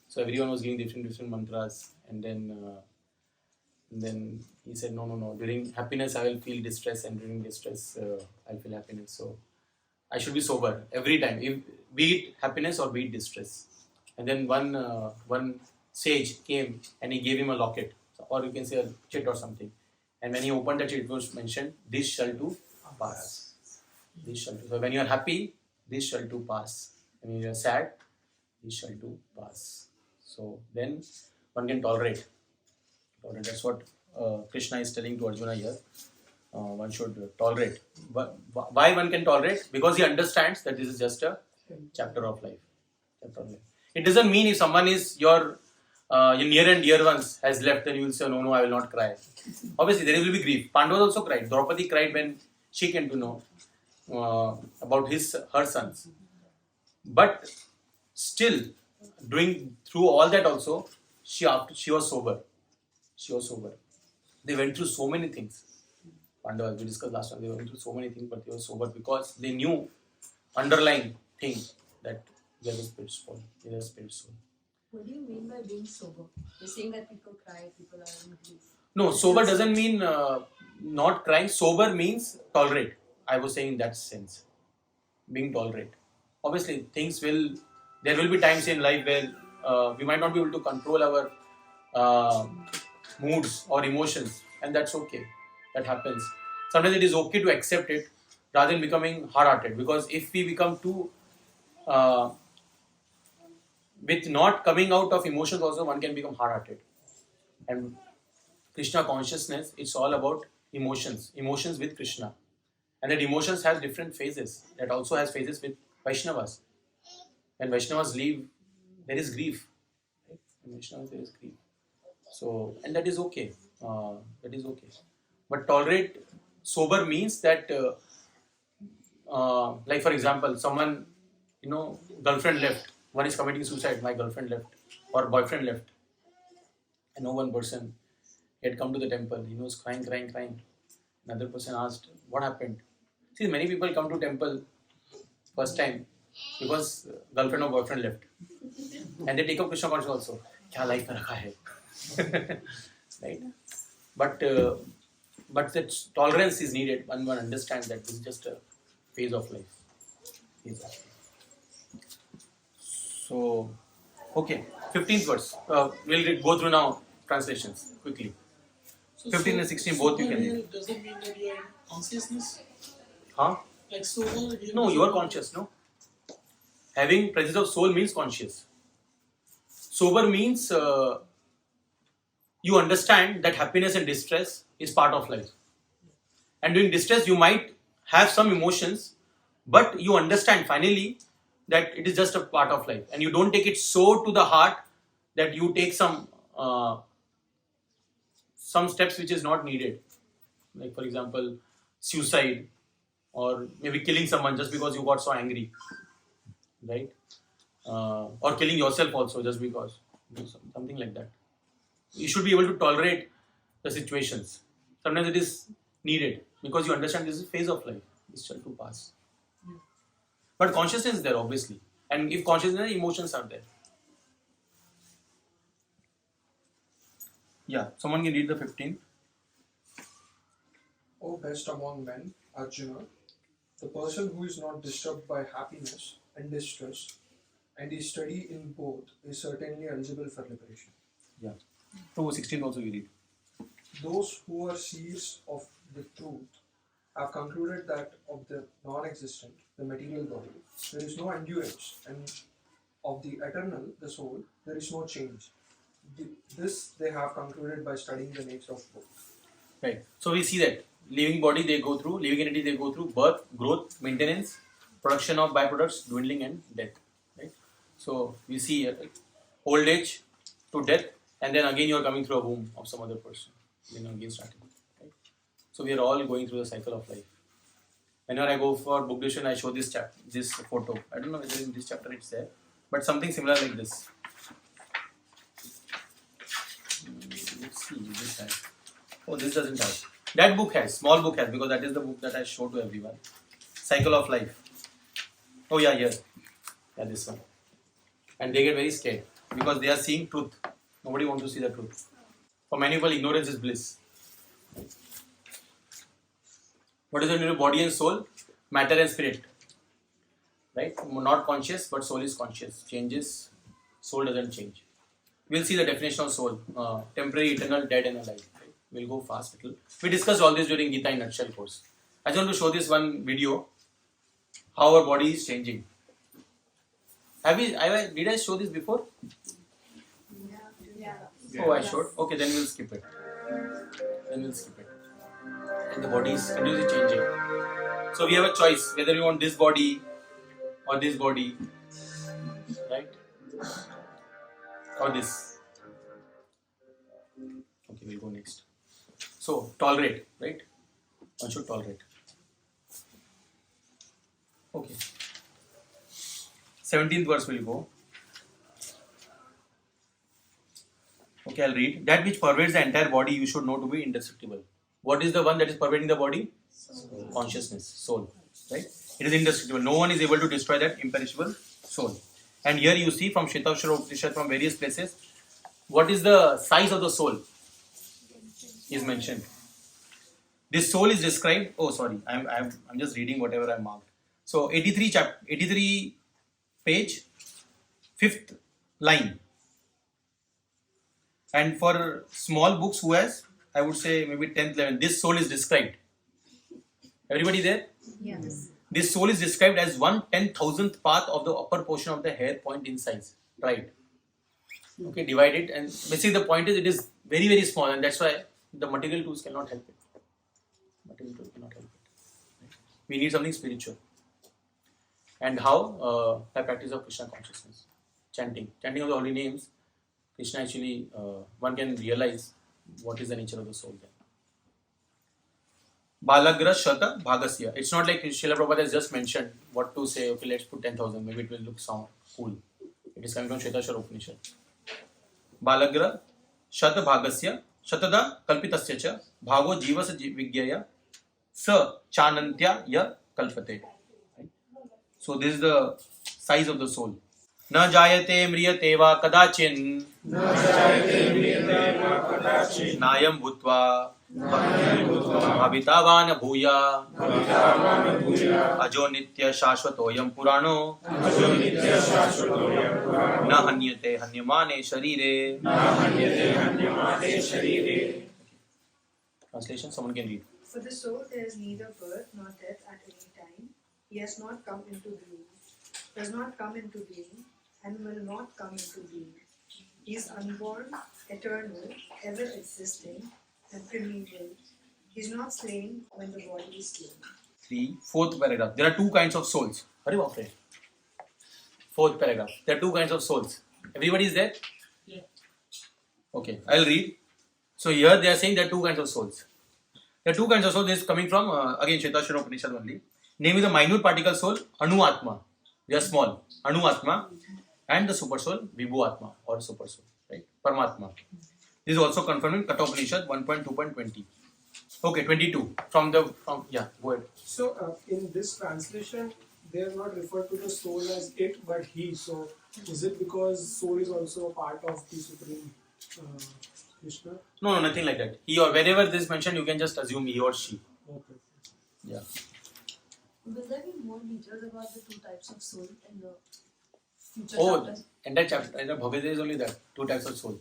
So everyone was giving different mantras, and then he said, no. During happiness, I will feel distress, and during distress, I'll feel happiness. So I should be sober every time, be it happiness or be it distress. And then one sage came and he gave him a locket, or you can say a chit or something. And when he opened the chit, it was mentioned, "This shall too pass." This shall too. So when you are happy, this shall too pass. When you are sad, this shall too pass. So then one can tolerate. That's what Krishna is telling to Arjuna here. One should tolerate. But why one can tolerate? Because he understands that this is just a chapter of life. It doesn't mean if someone is your near and dear ones has left, then you will say, no, I will not cry. Obviously, there will be grief. Pandavas also cried. Draupadi cried when she came to know about her sons. But still, through all that also, she was sober. They went through so many things. Pandavas, we discussed last time, they went through so many things, but they were sober because they knew underlying thing that they are the spirit soul. What do you mean by being sober? You're saying that people cry, people are in grief. No, sober doesn't mean not crying. Sober means tolerate. I was saying in that sense. Being tolerate. Obviously, there will be times in life where we might not be able to control our moods or emotions, and that's okay. That happens. Sometimes it is okay to accept it rather than becoming hard-hearted, because if we become too with not coming out of emotions also, one can become hard-hearted. And Krishna consciousness, it's all about emotions with Krishna. And that emotions have different phases. That also has phases with Vaishnavas. When Vaishnavas leave, there is grief. Right? In Vaishnavas, there is grief. So, and that is okay. But tolerate, sober means that, like for example, someone, girlfriend left. One is committing suicide, my girlfriend left, or boyfriend left. I know one person, he had come to the temple, he was crying. Another person asked, what happened? See, many people come to temple first time because girlfriend or boyfriend left. And they take up Krishna consciousness also. Kya life mein rakha hai? Right? But that tolerance is needed when one understands that this is just a phase of life. So, okay, 15th verse. We'll go through now translations quickly. So 15 and 16 both you can here read. doesn't mean that you are in consciousness. Huh? Like sober. No, you are conscious, no? Having presence of soul means conscious. Sober means you understand that happiness and distress is part of life. And during distress, you might have some emotions, but you understand finally that it is just a part of life. And you don't take it so to the heart that you take some steps which is not needed. Like for example, suicide, or maybe killing someone just because you got so angry. Right? Or killing yourself also just because. Something like that. You should be able to tolerate the situations. Sometimes it is needed because you understand this is a phase of life. This shall to pass. But consciousness is there, obviously. And if consciousness is there, emotions are there. Yeah, someone can read the 15th. O best among men, Arjuna, the person who is not disturbed by happiness and distress and is steady in both is certainly eligible for liberation. Yeah. So 16th also you read. Those who are seers of the truth have concluded that of the non-existent, the material body, there is no endurance, and of the eternal, the soul, there is no change. This they have concluded by studying the nature of both. Right. So we see that living body they go through, living entity they go through birth, growth, maintenance, production of byproducts, dwindling and death. Right. So we see here, right? Old age to death, and then again you are coming through a womb of some other person. Then again starting. Right. So we are all going through the cycle of life. Whenever I go for book discussion, I show this this photo. I don't know whether in this chapter it's there, but something similar like this. Let's see, this has. Oh, this doesn't have. That book has, small book has, because that is the book that I show to everyone. Cycle of life. Oh yeah, here. Yeah, this one. And they get very scared because they are seeing truth. Nobody wants to see the truth. For many people, ignorance is bliss. What is the body and soul? Matter and spirit. Right? Not conscious, but soul is conscious. Changes, soul doesn't change. We'll see the definition of soul. Temporary, eternal, dead and alive. Right? We'll go fast a little. We discussed all this during Gita in nutshell course. I just want to show this one video. How our body is changing. Did I show this before? Yeah. Oh, I showed. Okay, then we'll skip it. And the body is continuously changing. So we have a choice whether we want this body or this body, right? Or this. Okay, we'll go next. So tolerate, right? One should tolerate. Okay. 17th verse will go. Okay, I'll read. That which pervades the entire body you should know to be indestructible. What is the one that is pervading the body? Soul. Consciousness, soul. Right? It is indestructible. No one is able to destroy that imperishable soul. And here you see from Shvetashvara Upanishad, from various places, what is the size of the soul is mentioned. This soul is described. Oh, sorry, I'm just reading whatever I marked. So 83 page, 5th line. And for small books, who has, I would say maybe 10th, 11th, this soul is described. Everybody there? Yes. This soul is described as 1/10,000th part of the upper portion of the hair point in size. Right. Okay, divide it, and basically the point is it is very, very small, and that's why the material tools cannot help it. We need something spiritual. And how? By practice of Krishna consciousness. Chanting of the holy names. Krishna actually, one can realize what is the nature of the soul then. Balagra Shata Bhagasya. It's not like Srila Prabhupada has just mentioned what to say, okay, let's put 10,000, maybe it will look sound cool. It is coming from Shvetashvara Upanishad. Balagra Shata Bhagasya Shatada Kalpitasya Cha Bhavo Jivasa Vigyaya Sa Chanantya Ya Kalpate. So this is the size of the soul. Na jayate mriyate va kadachin Nayam bhutva Bhavitavan bhuya Ajo nitya shashvatoyam purano Na hanyate hanyamane sharire. Translation, someone can read. For the soul there is neither birth nor death at any time. He has not come into being, does not come into being, and will not come into being. He is unborn, eternal, ever existing, and primeval. He is not slain when the body is slain. 4th paragraph. There are two kinds of souls. Hare Bapre. 4th paragraph. There are two kinds of souls. Everybody is there? Yeah. Okay, I'll read. So here they are saying there are two kinds of souls. There are two kinds of souls. This is coming from, again, Shvetashvara Upanishad only. Namely the minute particle soul, Anu Atma. They are small. Anu Atma. And the super soul, Vibhu Atma or super soul. Right? Paramatma. This is also confirmed in Kathopanishad 1.2.20. Okay, 22. Go ahead. So in this translation, they are not referred to the soul as it, but he. So is it because soul is also a part of the Supreme Krishna? No, nothing like that. He or whenever this is mentioned, you can just assume he or she. Okay. Yeah. Will there be more details about the two types of soul in the future Oh, chapters? entire chapter, entire Bhagavad Gita is only that. Two types of soul.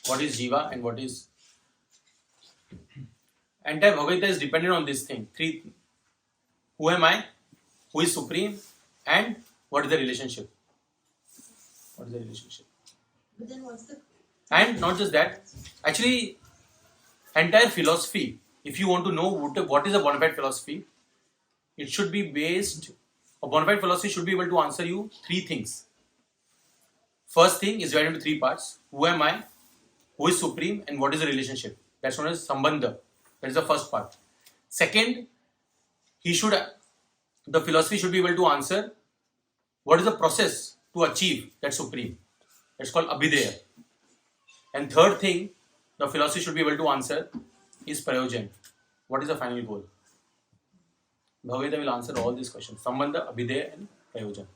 What is Jiva and what is... Entire Bhagavad Gita is dependent on this thing. Three. Who am I? Who is Supreme? And what is the relationship? What is the relationship? But then what's the And not just that, actually, entire philosophy, if you want to know what is a bona fide philosophy, it should be based, a bona fide philosophy should be able to answer you three things. First thing is divided into three parts. Who am I? Who is Supreme? And what is the relationship? That's known as Sambandha. That is the first part. Second, the philosophy should be able to answer what is the process to achieve that Supreme. That's called Abhideya. And third thing, the philosophy should be able to answer is Prayojan. What is the final goal? Bhagavad Gita will answer all these questions. Sambandha, Abhideya and Prayojan.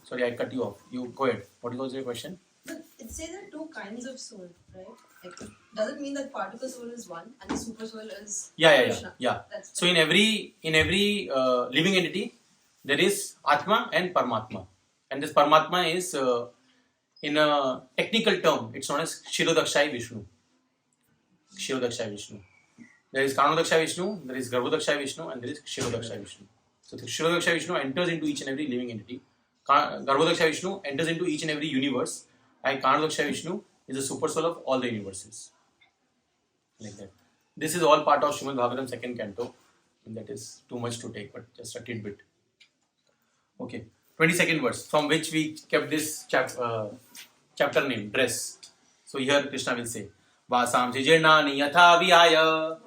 Sorry, I cut you off. You go ahead. What was your question? But it says there are two kinds of soul, right? Like, does it mean that part of the soul is one and the super soul is Krishna? Yeah. That's So in every living entity, there is Atma and Paramatma. And this Paramatma is, in a technical term, it's known as Kshirodakshai Vishnu. Kshirodakshai Vishnu. There is Karnodakshai Vishnu, there is Garbhodakshai Vishnu, and there is Kshirodakshai Vishnu. So the Kshirodakshai Vishnu enters into each and every living entity. Garbhodakshai Vishnu enters into each and every universe. And Karnodakshai Vishnu is the super soul of all the universes. Like that. This is all part of Srimad Bhagavatam 2nd canto. And that is too much to take, but just a tidbit. Okay. 22nd verse, from which we kept this chapter name, D.R.E.S.S. So here Krishna will say, Vasam Jijirnani Yatha Vihaya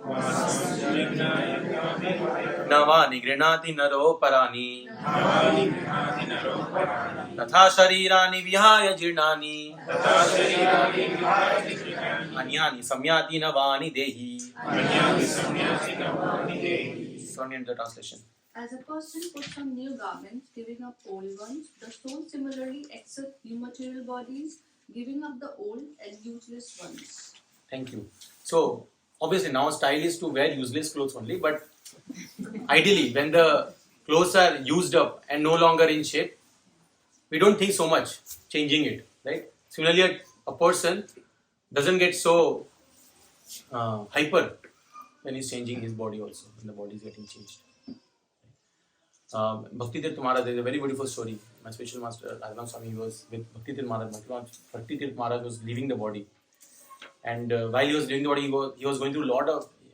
Navani Grinati Naro Parani Tatha Sharirani Vihaya Jirnani Anyani Samyati Navani Dehi. Sorry, in the translation. As a person puts on new garments, giving up old ones, the soul similarly accepts new material bodies, giving up the old and useless ones. Thank you. So, obviously now style is to wear useless clothes only, but ideally when the clothes are used up and no longer in shape, we don't think so much changing it, right? Similarly, a person doesn't get so hyper when he's changing his body also, when the body is getting changed. Bhakti Tirth Maharaj, there is a very beautiful story. My spiritual master, Radhanam Swami, was with Bhakti Tirth Maharaj. Bhakti Tirth Maharaj was leaving the body. And while he was leaving the body, he was going through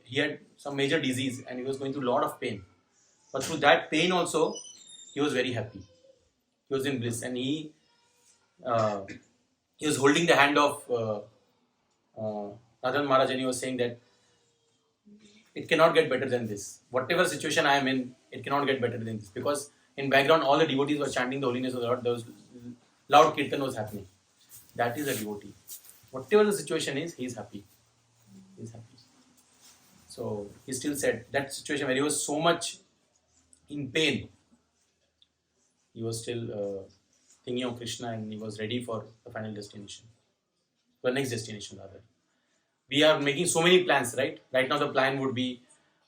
he had some major disease and he was going through a lot of pain. But through that pain also, he was very happy. He was in bliss. And he was holding the hand of Radhan Maharaj and he was saying that it cannot get better than this. Whatever situation I am in, it cannot get better than this. Because in background, all the devotees were chanting the holiness of the Lord. There was loud kirtan was happening. That is a devotee. Whatever the situation is, he is happy. He is happy. So he still said that situation where he was so much in pain, he was still thinking of Krishna and he was ready for the final destination. The next destination rather. We are making so many plans, right? Right now the plan would be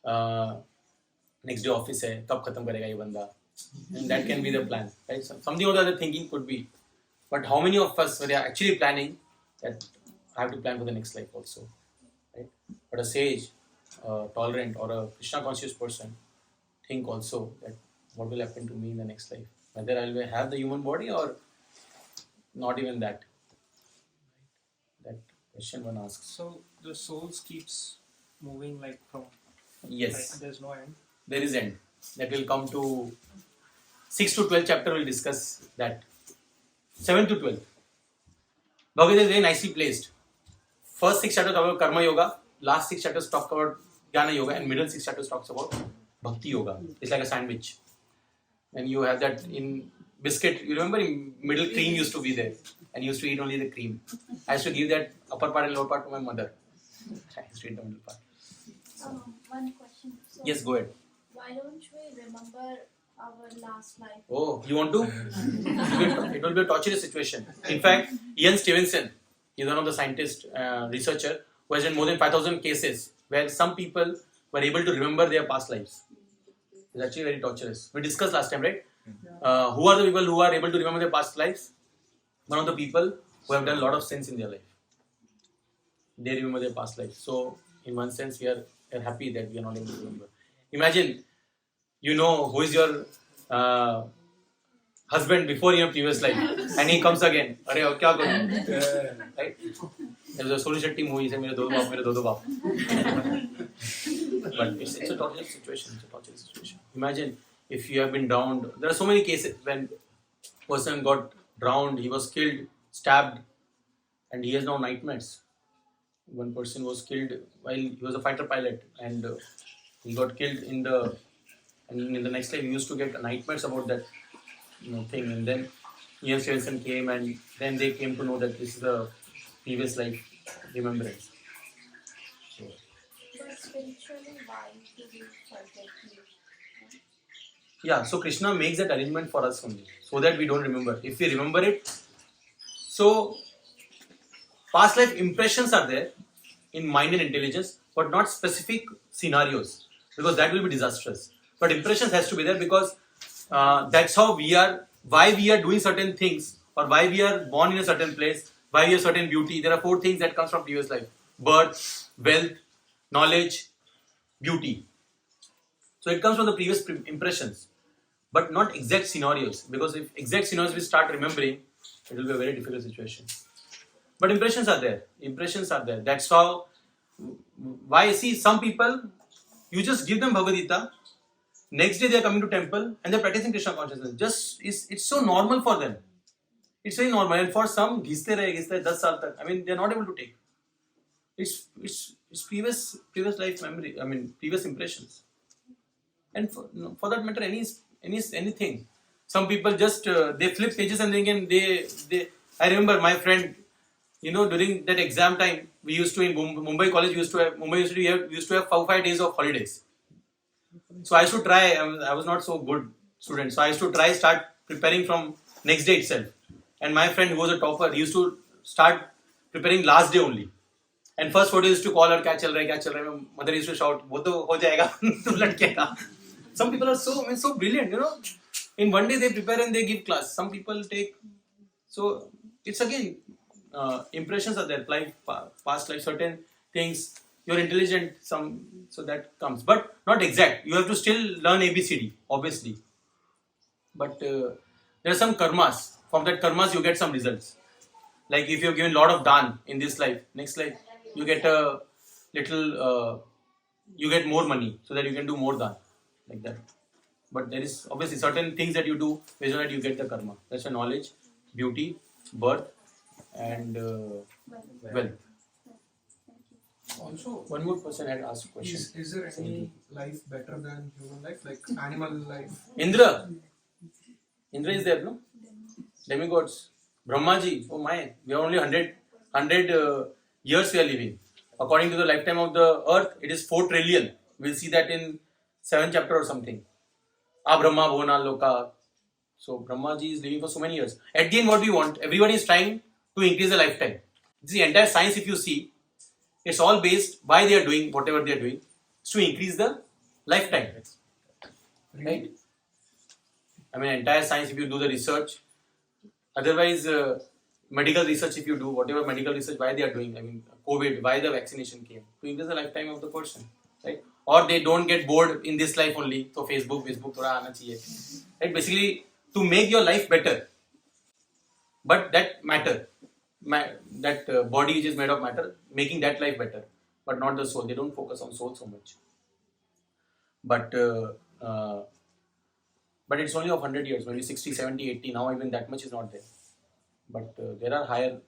next day office hai, kab khatam karega ye banda. And that can be the plan, right? So something or the other thinking could be. But how many of us were actually planning that I have to plan for the next life also, right? But a sage, tolerant or a Krishna conscious person think also that what will happen to me in the next life? Whether I will have the human body or not even that. That question one asks. So the souls keeps moving like from Yes. like there's no end. There is end. That will come to 6 to 12 chapter will discuss that. 7 to 12. Bhagavad is very nicely placed. First 6 chapters talk about Karma Yoga, last 6 chapters talk about Jnana Yoga, and middle 6 chapters talks about Bhakti Yoga. It's like a sandwich. And you have that in biscuit. You remember in middle cream used to be there, and used to eat only the cream. I used to give that upper part and lower part to my mother. I used to eat the middle part. One question. So Yes, go ahead. why don't we remember our last life? Oh, you want to? It will be a torturous situation. In fact, Ian Stevenson is one of the scientists, researcher, who has done more than 5,000 cases where some people were able to remember their past lives. It's actually very torturous. We discussed last time, right? Who are the people who are able to remember their past lives? One of the people who have done a lot of sins in their life. They remember their past life. So, in one sense, we are happy that we are not able to remember. Imagine, you know who is your husband before in your previous life, and he comes again. Arey, ab kya karu? Right? There was a Sonu Shetty movie, say, mere do baap. But it's a torturous situation. It's a torturous situation. Imagine if you have been drowned. There are so many cases when person got drowned, he was killed, stabbed, and he has now nightmares. One person was killed while he was a fighter pilot, and he got killed in the next life. He used to get nightmares about that thing, and then Ian Stevenson came, and then they came to know that this is the previous life remembrance. So, But spiritually, why do we forget you? yeah, so Krishna makes that arrangement for us only, so that we don't remember. If we remember it, so past life impressions are there in mind and intelligence, but not specific scenarios, because that will be disastrous. But impressions has to be there, because that's how we are, why we are doing certain things, or why we are born in a certain place, why we have certain beauty. There are 4 things that comes from previous life: birth, wealth, knowledge, beauty. So it comes from the previous impressions, but not exact scenarios, because if exact scenarios we start remembering, it will be a very difficult situation. But impressions are there. Impressions are there. That's how. Why? See, some people, you just give them Bhagavad Gita. Next day they are coming to temple and they are practicing Krishna consciousness. Just it's so normal for them. It's very normal. And for some, घिसते रहे 10 साल तक. I mean, they are not able to take. It's previous life memory. I mean, previous impressions. And for that matter, anything. Some people just they flip pages and they. I remember my friend. During that exam time, we used to in Mumbai college. We used to have 4-5 days of holidays. So I used to try. I was not so good student, so I used to start preparing from next day itself. And my friend who was a topper, he used to start preparing last day only. And first 4 days used to call her, "Kya chal raha hai?" Mother used to shout, "वो तो हो जाएगा, तू लटकेगा." Some people are so brilliant, In one day they prepare and they give class. Some people take. So it's again. Impressions are there, past life, certain things. You're intelligent, so that comes, but not exact. You have to still learn ABCD, obviously. But there are some karmas. From that karmas, you get some results. Like if you're given a lot of dan in this life, next life you get a little, you get more money, so that you can do more dan, like that. But there is obviously certain things that you do based on that you get the karma. That's your knowledge, beauty, birth, and wealth. Also, one more person had asked a question. Is there any life better than human life, like animal life? Indra is there, no? Demigods. Brahmaji, oh my, we are only 100 years we are living. According to the lifetime of the earth, it is 4 trillion. We'll see that in 7th chapter or something. Brahma Bhona Loka. So Brahmaji is living for so many years. At the end, what we want? Everyone is trying to increase the lifetime. The entire science, if you see, it's all based why they are doing whatever they are doing, is to increase the lifetime. Right? I mean, entire science, if you do the research, otherwise, medical research, if you do whatever medical research, why they are doing, I mean, COVID, why the vaccination came, to increase the lifetime of the person. Right? Or they don't get bored in this life only, so Facebook, thoda aana chahiye. Right? Basically, to make your life better. But that matter, that body which is made of matter, making that life better, but not the soul. They don't focus on soul so much. But it's only of 100 years, maybe 60, 70, 80. Now even that much is not there. But there are higher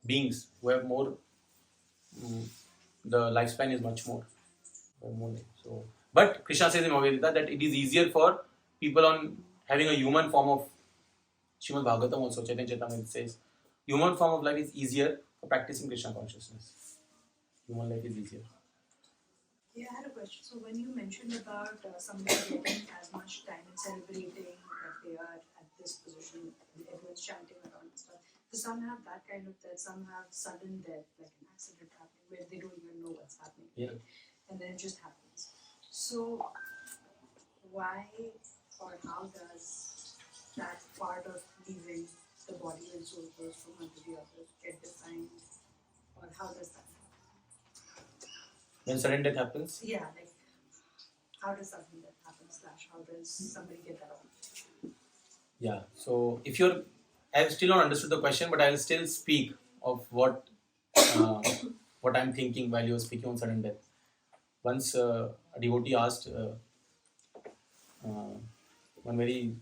beings who have more. The lifespan is much more. So, but Krishna says in Bhagavad Gita that it is easier for people on having a human form of Srimad Bhagavatam also, Chaitanya Charitamrita says, human form of life is easier for practicing Krishna consciousness. Human life is easier. Yeah, I had a question. So when you mentioned about somebody getting as much time in celebrating that they are at this position, and everyone's chanting around and stuff, so some have that kind of death, some have sudden death, like an accident happening where they don't even know what's happening, Yeah. right? And then it just happens. So why or how does that part of leaving the body and soul goes from one to the other get defined, or how does that happen? When sudden death happens, Yeah, like how does something that happen / how does somebody get that on? yeah. So if you're, I have still not understood the question, but I will still speak of what I'm thinking while you were speaking on sudden death. Once a devotee asked one very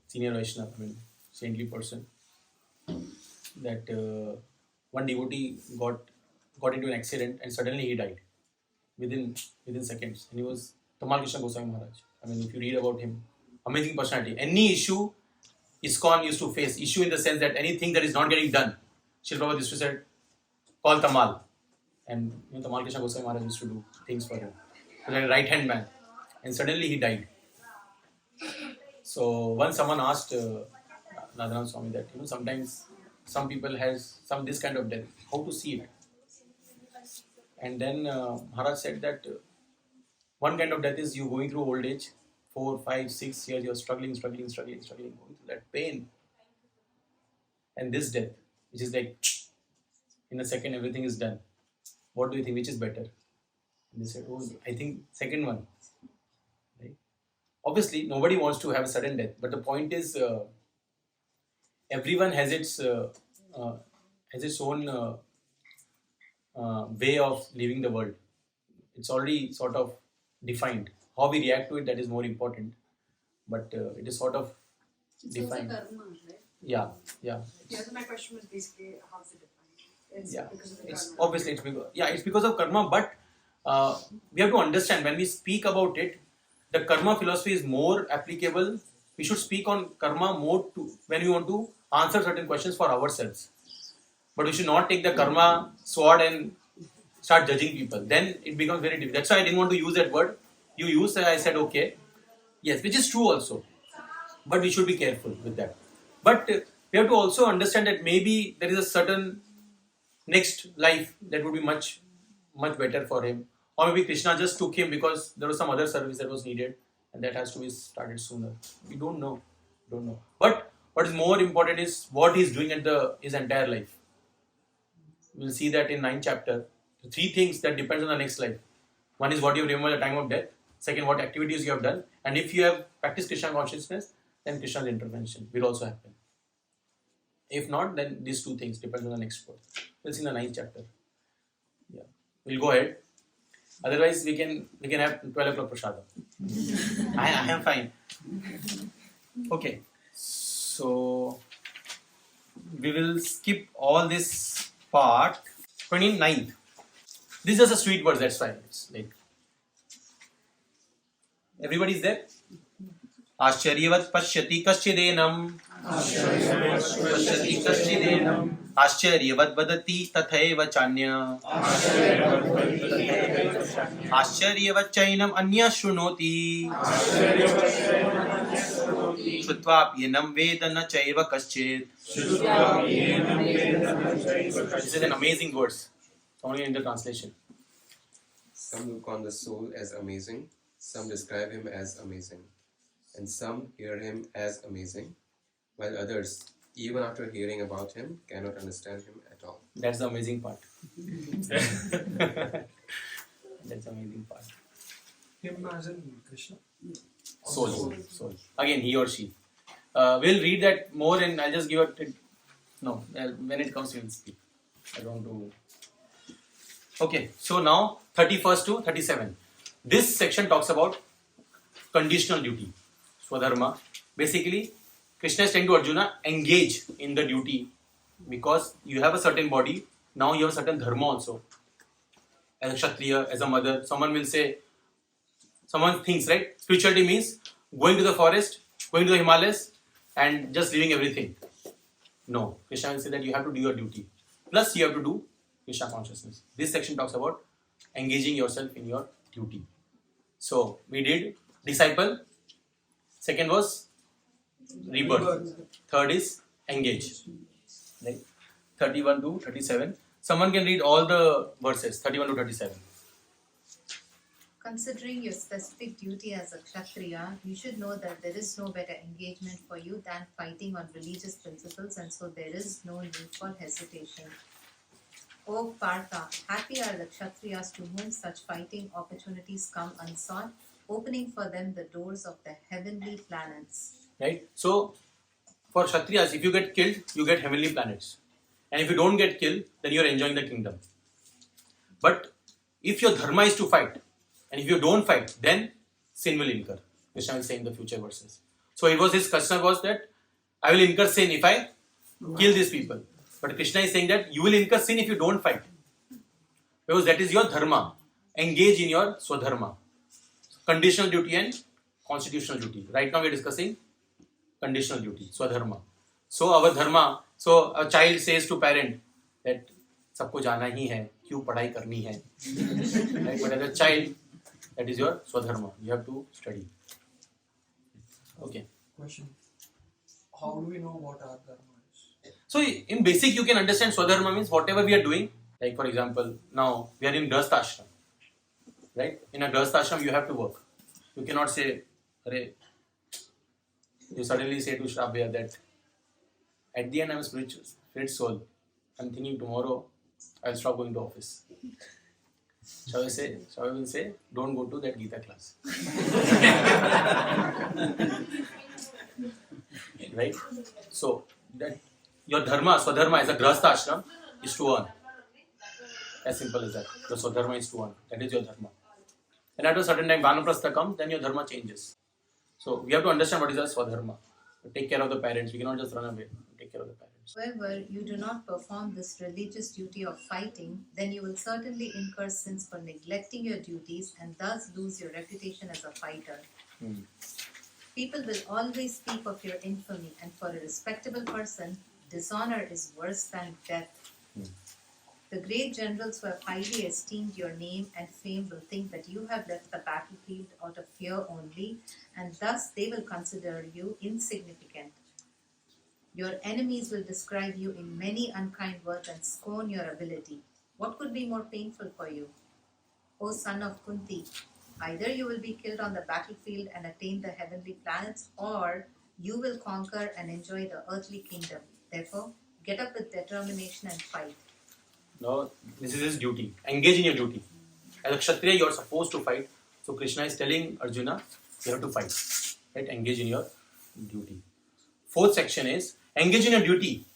senior Vaishnava, saintly person, that one devotee got into an accident and suddenly he died within seconds. And he was Tamal Krishna Goswami Maharaj. If you read about him, amazing personality. Any issue ISKCON used to face, issue in the sense that anything that is not getting done, Srila Prabhupada used to say, call Tamal. And Tamal Krishna Goswami Maharaj used to do things for him. He was like a right hand man. And suddenly he died. So once someone asked Radhanath Swami that, sometimes some people has this kind of death, how to see it? And then Maharaj said that one kind of death is you going through old age, 4, 5, 6 years, you're struggling, going through that pain. And this death, which is like, in a second everything is done. What do you think, which is better? And they said, I think second one. Right? Obviously, nobody wants to have a sudden death, but the point is, everyone has its own way of living the world. It's already sort of defined. How we react to it, that is more important. But it is sort of defined. It's also karma, right? Yeah. Yeah, so my question was basically how's it defined? It's because of the karma. Obviously, it's because of karma, but we have to understand when we speak about it, the karma philosophy is more applicable. We should speak on karma more when we want to answer certain questions for ourselves. But we should not take the karma sword and start judging people. Then it becomes very difficult. That's why I didn't want to use that word. You used it, I said okay. Yes, which is true also. But we should be careful with that. But we have to also understand that maybe there is a certain next life that would be much, much better for him. Or maybe Krishna just took him because there was some other service that was needed and that has to be started sooner. We don't know. But what is more important is what he is doing at his entire life. We'll see that in 9th chapter. The 3 things that depends on the next life. One is what you remember at the time of death. Second, what activities you have done. And if you have practiced Krishna consciousness, then Krishna's intervention will also happen. If not, then these 2 things depend on the next word. We'll see in the 9th chapter. Yeah, we'll go ahead. Otherwise, we can have 12 o'clock prasadam. I am fine. Okay, so we will skip all this part. 29th. This is just a sweet word. That's why it's like everybody's there. Ascharyavat pashyati kaschidенam. Pashyati kaschidенam. Ascharyavat vadati tathaiva chanya. Ascharyavat chainam anya shrunoti. Shrutvaapyenam vedana chaiva kaschid. This is an amazing verse. Only in the translation. Some look on the soul as amazing, some describe him as amazing, and some hear him as amazing, while others, even after hearing about him, cannot understand him at all. That's the amazing part. That's the amazing part. Him as in Krishna? Soul. Again, he or she. We'll read that more and I'll just give it. No, when it comes, we'll speak. I don't do. Okay, so now 31st to 37. This section talks about conditional duty. Swadharma. Basically, Krishna is saying to Arjuna, engage in the duty because you have a certain body, now you have a certain dharma also. As a Kshatriya, as a mother, someone thinks, right? Spirituality means going to the forest, going to the Himalayas, and just leaving everything. No, Krishna will say that you have to do your duty. Plus, you have to do Krishna consciousness. This section talks about engaging yourself in your duty. So, we did disciple. Second was rebirth. Third is engage. Right? 31 to 37. Someone can read all the verses, 31 to 37. Considering your specific duty as a Kshatriya, you should know that there is no better engagement for you than fighting on religious principles, and so there is no need for hesitation. O Partha, happy are the Kshatriyas to whom such fighting opportunities come unsought, opening for them the doors of the heavenly planets. Right? So, for Kshatriyas, if you get killed, you get heavenly planets. And if you don't get killed, then you are enjoying the kingdom. But if your dharma is to fight, and if you don't fight, then sin will incur. Krishna will say in the future verses. So it was his question was that I will incur sin if I kill these people. But Krishna is saying that you will incur sin if you don't fight. Because that is your dharma. Engage in your swadharma. Conditional duty and constitutional duty. Right now we are discussing conditional duty, swadharma. So our dharma, so a child says to parent that सबको जाना ही है, क्यों पढ़ाई करनी है. Right? But as a child, that is your swadharma. You have to study. Okay. Question. How do we know what our dharma is? So in basic, you can understand swadharma means whatever we are doing. Like for example, now we are in D.R.E.S.S ashram. Right? In a D.R.E.S.S ashram, you have to work. You cannot say, Arey, you suddenly say to Shravya that at the end I'm a spirit soul. I'm thinking tomorrow I'll stop going to office. Shravya will say, don't go to that Gita class. Right? So that your dharma, swadharma as a D.R.E.S.S ashram is to earn. As simple as that. The swadharma is to earn. That is your dharma. And at a certain time, vanaprastha comes, then your dharma changes. So we have to understand what is our swadharma. Take care of the parents. We cannot just run away. Take care of the parents. However, you do not perform this religious duty of fighting, then you will certainly incur sins for neglecting your duties and thus lose your reputation as a fighter. People will always speak of your infamy, and for a respectable person, dishonor is worse than death. The great generals who have highly esteemed your name and fame will think that you have left the battlefield out of fear only, and thus they will consider you insignificant. Your enemies will describe you in many unkind words and scorn your ability. What could be more painful for you? O son of Kunti, either you will be killed on the battlefield and attain the heavenly planets, or you will conquer and enjoy the earthly kingdom. Therefore, get up with determination and fight. Now, this is his duty. Engage in your duty. As a Kshatriya, you are supposed to fight. So Krishna is telling Arjuna, you have to fight. Right? Engage in your duty. Fourth section is engage in your duty.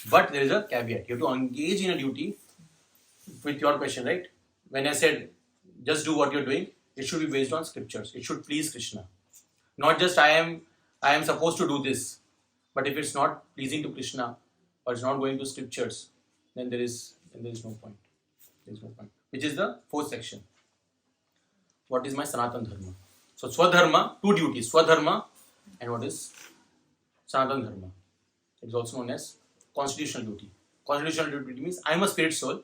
But there is a caveat. You have to engage in your duty with your question, right? When I said, just do what you're doing, it should be based on scriptures. It should please Krishna. Not just I am supposed to do this. But if it's not pleasing to Krishna or it's not going to scriptures, then there is no point. There is no point. Which is the fourth section. What is my Sanatan Dharma? So Swadharma, two duties. Swadharma and what is Sanatan Dharma? It is also known as constitutional duty. Constitutional duty means I am a spirit soul.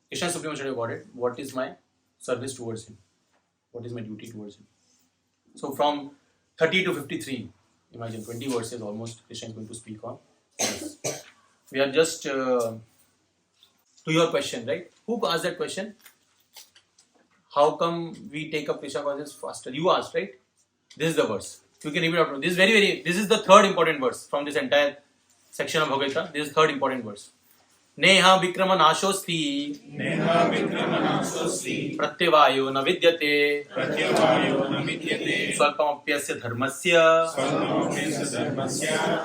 Krishna is Supreme Personality of Godhead. What is my service towards him? What is my duty towards him? So from 30 to 53, imagine 20 verses almost Krishna is going to speak on this. We are just to your question, right? Who asked that question? How come we take up Krishna consciousness faster? You asked, right? This is the verse. You can read it out. This is this is the third important verse from this entire section of Bhagavad Gita. This is third important verse. Neha vikrama nashosti pratyavayo na vidyate swalpamapyasya dharmasya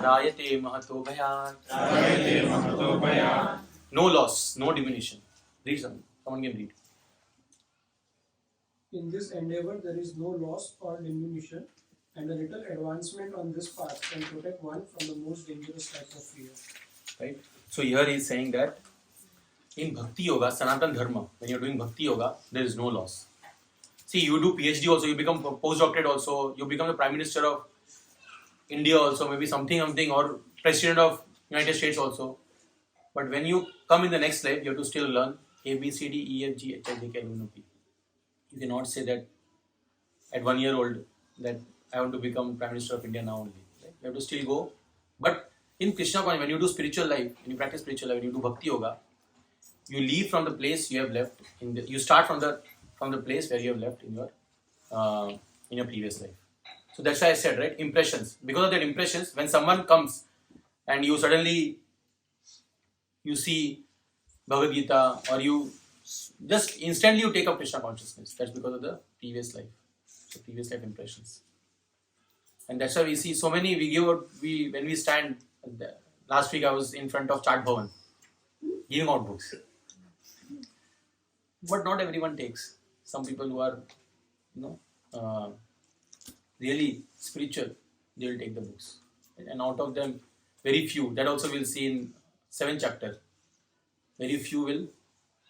rayate mahato bhayat. No loss, no diminution. Read some. Someone can read. In this endeavor, there is no loss or diminution, and a little advancement on this path can protect one from the most dangerous type of fear. Right? So here he is saying that in Bhakti Yoga, Sanatan Dharma, when you are doing Bhakti Yoga, there is no loss. See, you do PhD also, you become postdoctorate also, you become the Prime Minister of India also, maybe something, or President of United States also. But when you come in the next life, you have to still learn A, B, C, D, E, F, G, H, I, J, K, L, M, N, O, P. You cannot say that at 1 year old that I want to become Prime Minister of India now only. Right? You have to still go. But in Krishna consciousness, when you do spiritual life, when you practice spiritual life, when you do Bhakti Yoga, you leave from the place you have left. You start from the place where you have left in your previous life. So that's why I said, right, impressions. Because of that impressions, when someone comes and you suddenly you see Bhagavad Gita, or you just instantly you take up Krishna consciousness. That's because of the previous life. So previous life impressions. And that's why we see so many, when we stand, last week I was in front of Chat Bhavan, giving out books. But not everyone takes. Some people who are, really spiritual, they will take the books. And out of them, very few, that also we'll see in 7th chapter, very few will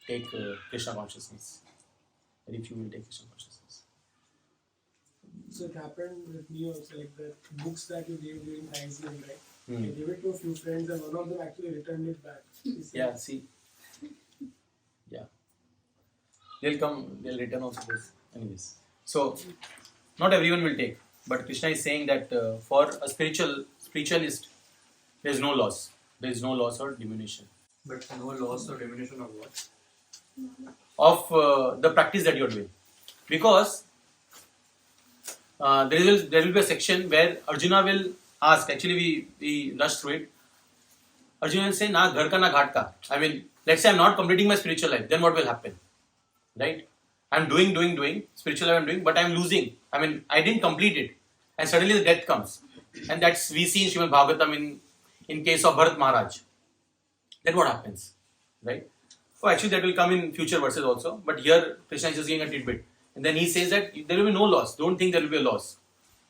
take Krishna consciousness. Very few will take Krishna consciousness. So it happened with me also, like the books that you gave during Thanksgiving, right? Hmm. I gave it to a few friends and one of them actually returned it back. He said, Yeah, see. Yeah. They'll return also this. Anyways. So, not everyone will take. But Krishna is saying that for a spiritualist, there is no loss. There is no loss or diminution. But no loss or diminution of what? Of the practice that you are doing. Because there will be a section where Arjuna will ask, actually we rush through it. Arjuna will say, na ghar ka na ghat ka. I mean, let's say I'm not completing my spiritual life, then what will happen? Right? I'm doing, spiritual life I'm doing, but I'm losing. I mean, I didn't complete it. And suddenly the death comes. And that's, we see in Srimad Bhagavatam in case of Bharat Maharaj. Then what happens? Right? So actually that will come in future verses also. But here Krishna is just giving a tidbit. And then he says that there will be no loss. Don't think there will be a loss.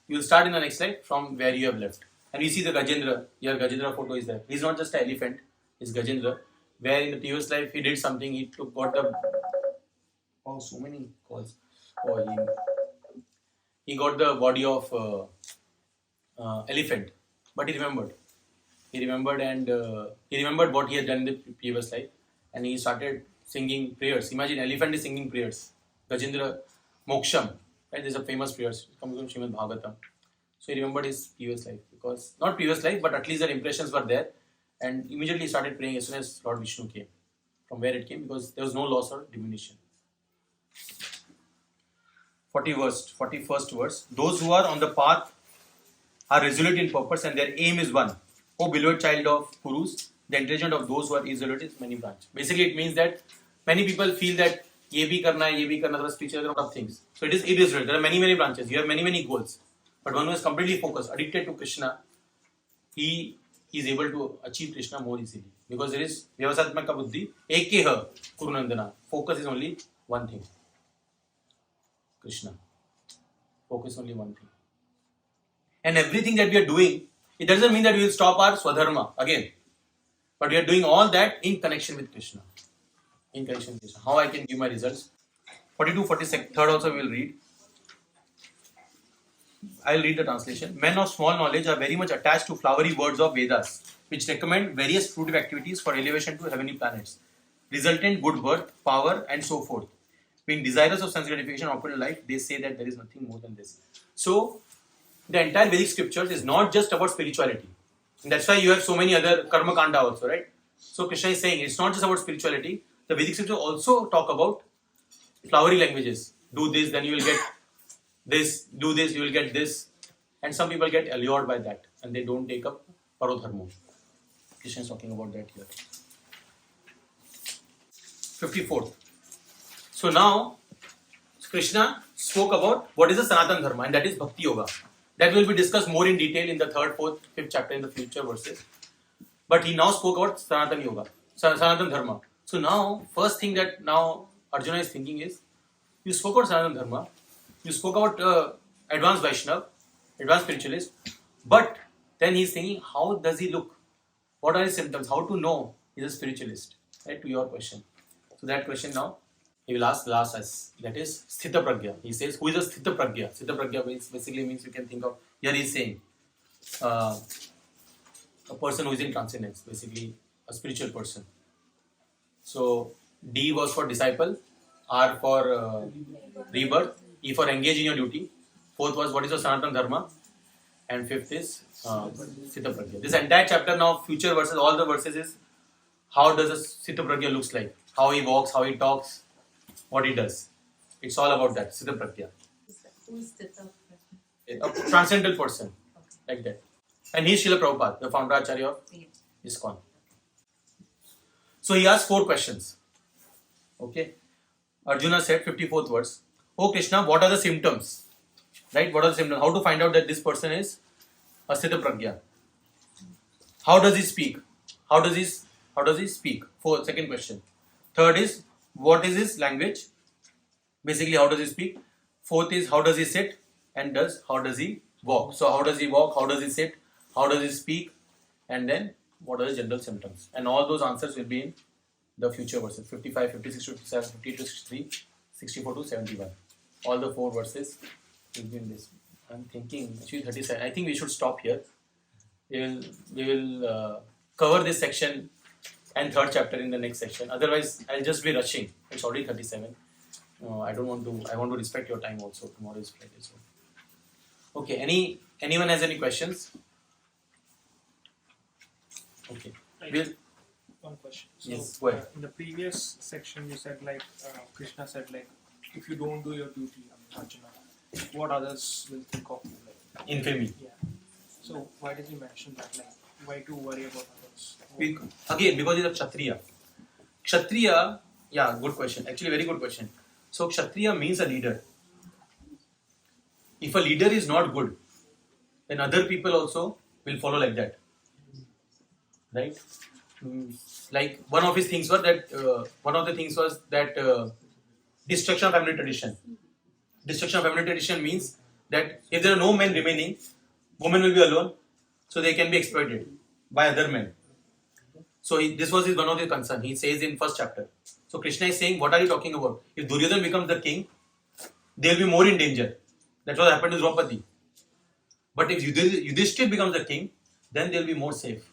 You will start in the next life from where you have left. And we see the Gajendra. Here Gajendra photo is there. He's not just an elephant. He's Gajendra. Where in the previous life he did something. He got the... Oh, so many calls. Oh, he got the body of elephant. But he remembered. He remembered what he had done in the previous life. And he started singing prayers. Imagine, elephant is singing prayers. Gajendra Moksham. Right? There's a famous prayer. It comes from Srimad Bhagavatam. So he remembered his previous life. Because, not previous life, but at least the impressions were there. And immediately started praying as soon as Lord Vishnu came. From where it came, because there was no loss or diminution. 41st verse. Those who are on the path are resolute in purpose and their aim is one. O beloved child of Purus, the encouragement of those who are resolute is many branches. Basically, it means that many people feel that ye bhi karna, there are spiritual, a lot of things. So it is irresolute. There are many branches. You have many goals. But one who is completely focused, addicted to Krishna, he is able to achieve Krishna more easily. Because there is Vyavasatmaka Buddhi, Ekeha Kurunandana. Focus is only one thing. Krishna. Focus only one thing. And everything that we are doing, it doesn't mean that we will stop our Swadharma again. But we are doing all that in connection with Krishna. In connection with Krishna. How I can give my results? 42, 46, third also we will read. I will read the translation. Men of small knowledge are very much attached to flowery words of Vedas, which recommend various fruitive activities for elevation to heavenly planets, resultant good birth, power, and so forth. Being desirous of sense gratification and opulent life, they say that there is nothing more than this. So, the entire Vedic scriptures is not just about spirituality. And that's why you have so many other karma kanda also, right? So, Krishna is saying it's not just about spirituality. The Vedic scriptures also talk about flowery languages. Do this, then you will get this. Do this, you will get this. And some people get allured by that and they don't take up parodharma. Krishna is talking about that here. 54th. So now, Krishna spoke about what is the Sanatana Dharma, and that is Bhakti Yoga. That will be discussed more in detail in the 3rd, 4th, 5th chapter in the future verses. But he now spoke about Sanatana Yoga, Sanatana Dharma. So now, first thing that now Arjuna is thinking is, you spoke about Sanatana Dharma, you spoke about advanced Vaishnav, advanced spiritualist, but then he is thinking, how does he look? What are his symptoms? How to know he is a spiritualist? Right, to your question. So that question now, he will ask last as, that is Sthita Pragya. He says, who is a Sthita Pragya? Sthita Pragya basically means you can think of, here he is saying, a person who is in transcendence, basically a spiritual person. So D was for disciple, R for rebirth, E for engage in your duty. Fourth was what is your Sanatana Dharma, and fifth is Sita Pragya. This entire chapter now, future verses, all the verses is how does a Sita Pragya looks like, how he walks, how he talks, what he does. It's all about that, Sita Pragya. Who is Tita? A transcendental person, like that. And he is Srila Prabhupada, the founder Acharya of ISKCON. So he asked 4 questions. Okay. Arjuna said, 54th verse, "Oh Krishna, what are the symptoms?" Right? What are the symptoms? How to find out that this person is a Sthita Pragya? How does he speak? How does he speak? Second question. Third is, what is his language? Basically, how does he speak? Fourth is, how does he sit? And how does he walk? So how does he walk? How does he sit? How does he speak? And then what are the general symptoms? And all those answers will be in the future verses, 55, 56, 57, 58 to 63, 64 to 71. All the 4 verses will be in this. I'm thinking, actually 37. I think we should stop here. We will cover this section and 3rd chapter in the next section. Otherwise, I'll just be rushing. It's already 37. I don't want to. I want to respect your time also. Tomorrow is Friday. So. Okay. Anyone has any questions? Okay. One question. So, yes, go ahead. In the previous section, you said Krishna said if you don't do your duty, Arjuna, what others will think of you? Infamy. Yeah. So why did you mention that? Why to worry about others? Again, because he's a Kshatriya. Kshatriya, yeah, good question. Actually, very good question. So Kshatriya means a leader. If a leader is not good, then other people also will follow like that. Right? Like one of the things was that destruction of family tradition. Destruction of family tradition means that if there are no men remaining, women will be alone, so they can be exploited by other men. So this was one of his concerns. He says in 1st chapter. So Krishna is saying, what are you talking about? If Duryodhana becomes the king, they will be more in danger. That's what happened to Draupadi. But if Yudhishthira becomes the king, then they will be more safe.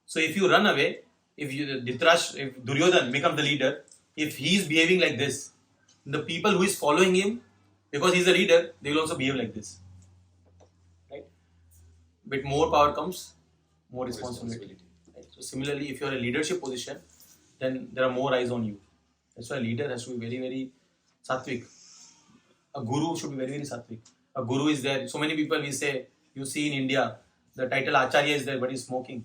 So if you run away, if Duryodhana becomes the leader, if he is behaving like this, the people who is following him, because he is a leader, they will also behave like this. Right? With more power comes more responsibility. Right? So similarly, if you are in a leadership position, then there are more eyes on you. That's why a leader has to be very, very sattvic. A guru should be very, very sattvic. A guru is there. So many people we say, you see in India, the title Acharya is there, but he's smoking.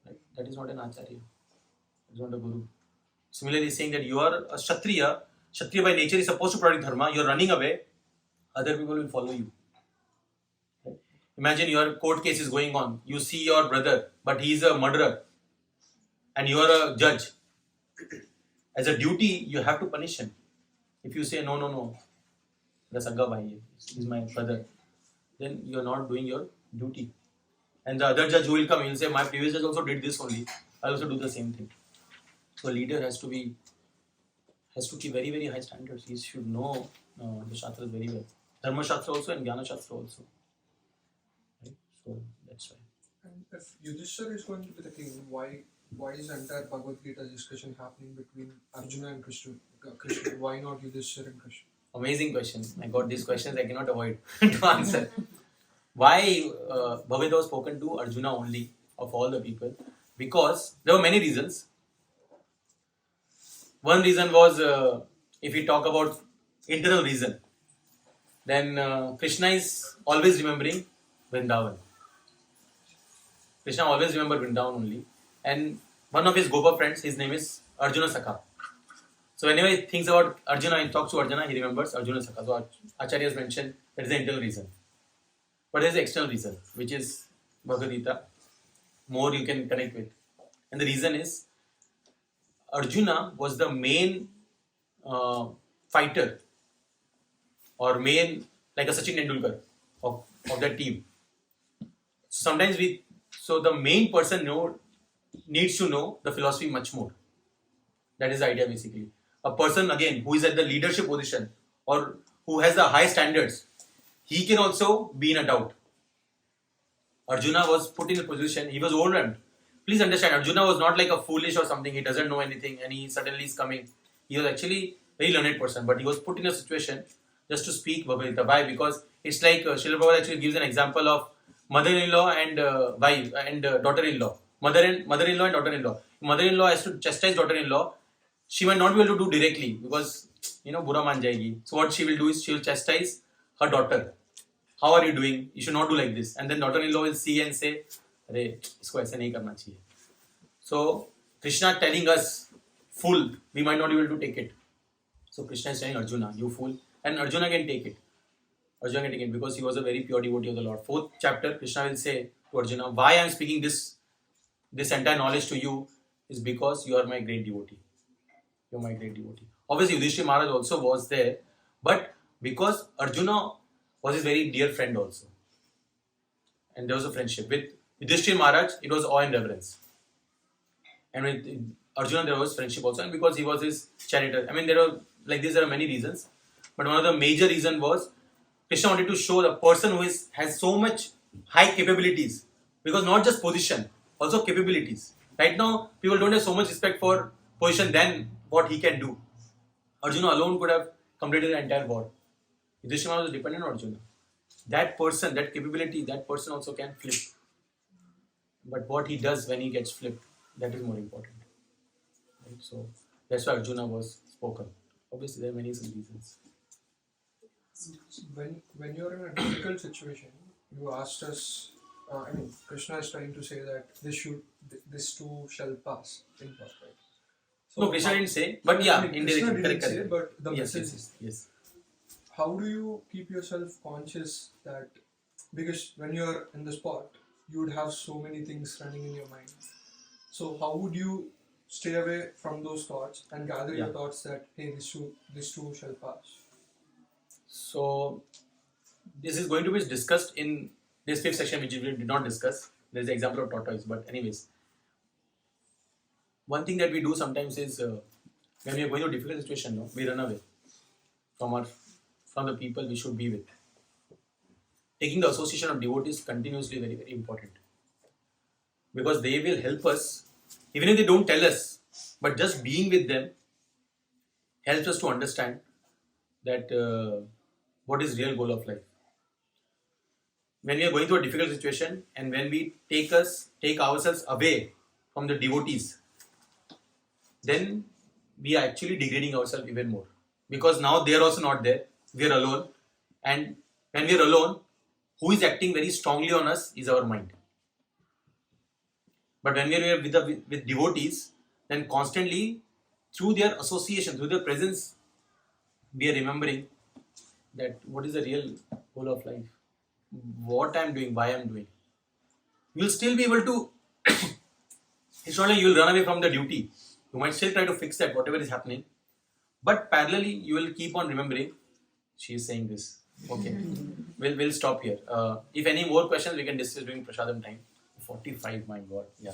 Right? That is not an Acharya. That is not a guru. Similarly, saying that you are a Kshatriya. Kshatriya by nature is supposed to protect dharma. You are running away, other people will follow you. Right? Imagine your court case is going on. You see your brother, but he is a murderer. And you are a judge. As a duty, you have to punish him. If you say, no, that's Agga Bhai, he's my brother, then you are not doing your duty. And the other judge who will come, he will say, my previous judge also did this only. I also do the same thing. So a leader has to keep very, very high standards. He should know the Shastras very well. Dharma Shastra also and Jnana Shastra also. Right? So that's why. And if Yudhishthira is going to be the king, why is the entire Bhagavad Gita discussion happening between Arjuna and Krishna? Why not Yudhishthira and Krishna? Amazing question. I got these questions I cannot avoid to answer. Why Bhagavad was spoken to Arjuna only of all the people? Because there were many reasons. One reason was, if we talk about internal reason, then Krishna is always remembering Vrindavan. Krishna always remembered Vrindavan only. And one of his Gopa friends, his name is Arjuna Sakha. So whenever he thinks about Arjuna, he talks to Arjuna, he remembers Arjuna Sakha. So Acharya has mentioned that is the internal reason. But there is the external reason, which is Bhagavad Gita. More you can connect with. And the reason is, Arjuna was the main fighter or main, like a Sachin Tendulkar of that team. So sometimes the main person needs to know the philosophy much more. That is the idea basically. A person again who is at the leadership position or who has the high standards, he can also be in a doubt. Arjuna was put in a position, he was overwhelmed. Please understand, Arjuna was not like a foolish or something, he doesn't know anything and he suddenly is coming. He was actually a very learned person, but he was put in a situation just to speak Bhagavad Gita. Why? Because it's like Srila Prabhupada actually gives an example of mother-in-law and wife and daughter-in-law. Mother-in-law and daughter-in-law. Mother-in-law has to chastise daughter-in-law. She might not be able to do directly because, bura maan jayegi. So what she will do is she will chastise her daughter. How are you doing? You should not do like this. And then daughter-in-law will see and say, "Arey, isko aisa nahi karna chahiye." So Krishna telling us, "Fool," we might not be able to take it. So Krishna is telling Arjuna, "You fool," and Arjuna can take it. Arjuna can take it because he was a very pure devotee of the Lord. 4th chapter, Krishna will say to Arjuna, "Why I am speaking this entire knowledge to you is because you are my great devotee. You are my great devotee." Obviously, Yudhishthira Maharaj also was there, but because Arjuna was his very dear friend also, and there was a friendship with Yudhishthira Maharaj, it was awe and reverence, and with Arjuna there was friendship also, and because he was his charioteer. I mean, there are many reasons, but one of the major reason was Krishna wanted to show the person who has so much high capabilities, because not just position, also capabilities. Right now, people don't have so much respect for position than what he can do. Arjuna alone could have completed the entire war. Yudhishthira was dependent on Arjuna. That person, that capability, that person also can flip. But what he does when he gets flipped, that is more important. Right? So that's why Arjuna was spoken. Obviously, there are many reasons. When you're in a difficult situation, you asked us. Krishna is trying to say that this too shall pass. Think of, right? So No, Krishna didn't say, but yeah, Krishna indirectly. didn't say, but the Yes, message yes, yes. How do you keep yourself conscious that, because when you're in the spot, you would have so many things running in your mind. So how would you stay away from those thoughts and gather your thoughts that, hey, this too shall pass? So this is going to be discussed in this 5th section, which we did not discuss. There is the example of tortoise, but anyways, one thing that we do sometimes is when we are going through a difficult situation, we run away from the people we should be with. Taking the association of devotees continuously very, very important, because they will help us, even if they don't tell us, but just being with them helps us to understand that what is real goal of life. When we are going through a difficult situation and when we take ourselves away from the devotees, then we are actually degrading ourselves even more, because now they are also not there, we are alone, and when we are alone, who is acting very strongly on us is our mind. But when we are with devotees, then constantly through their association, through their presence, we are remembering that what is the real goal of life, what I am doing, why I am doing. You will still be able to, it's not like you will run away from the duty. You might still try to fix that, whatever is happening. But parallelly, you will keep on remembering, she is saying this. Okay, we'll stop here. If any more questions, we can discuss during Prasadam time. 45, my God. Yeah.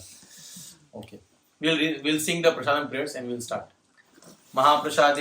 Okay. We'll sing the Prasadam prayers and we'll start. Mahaprasade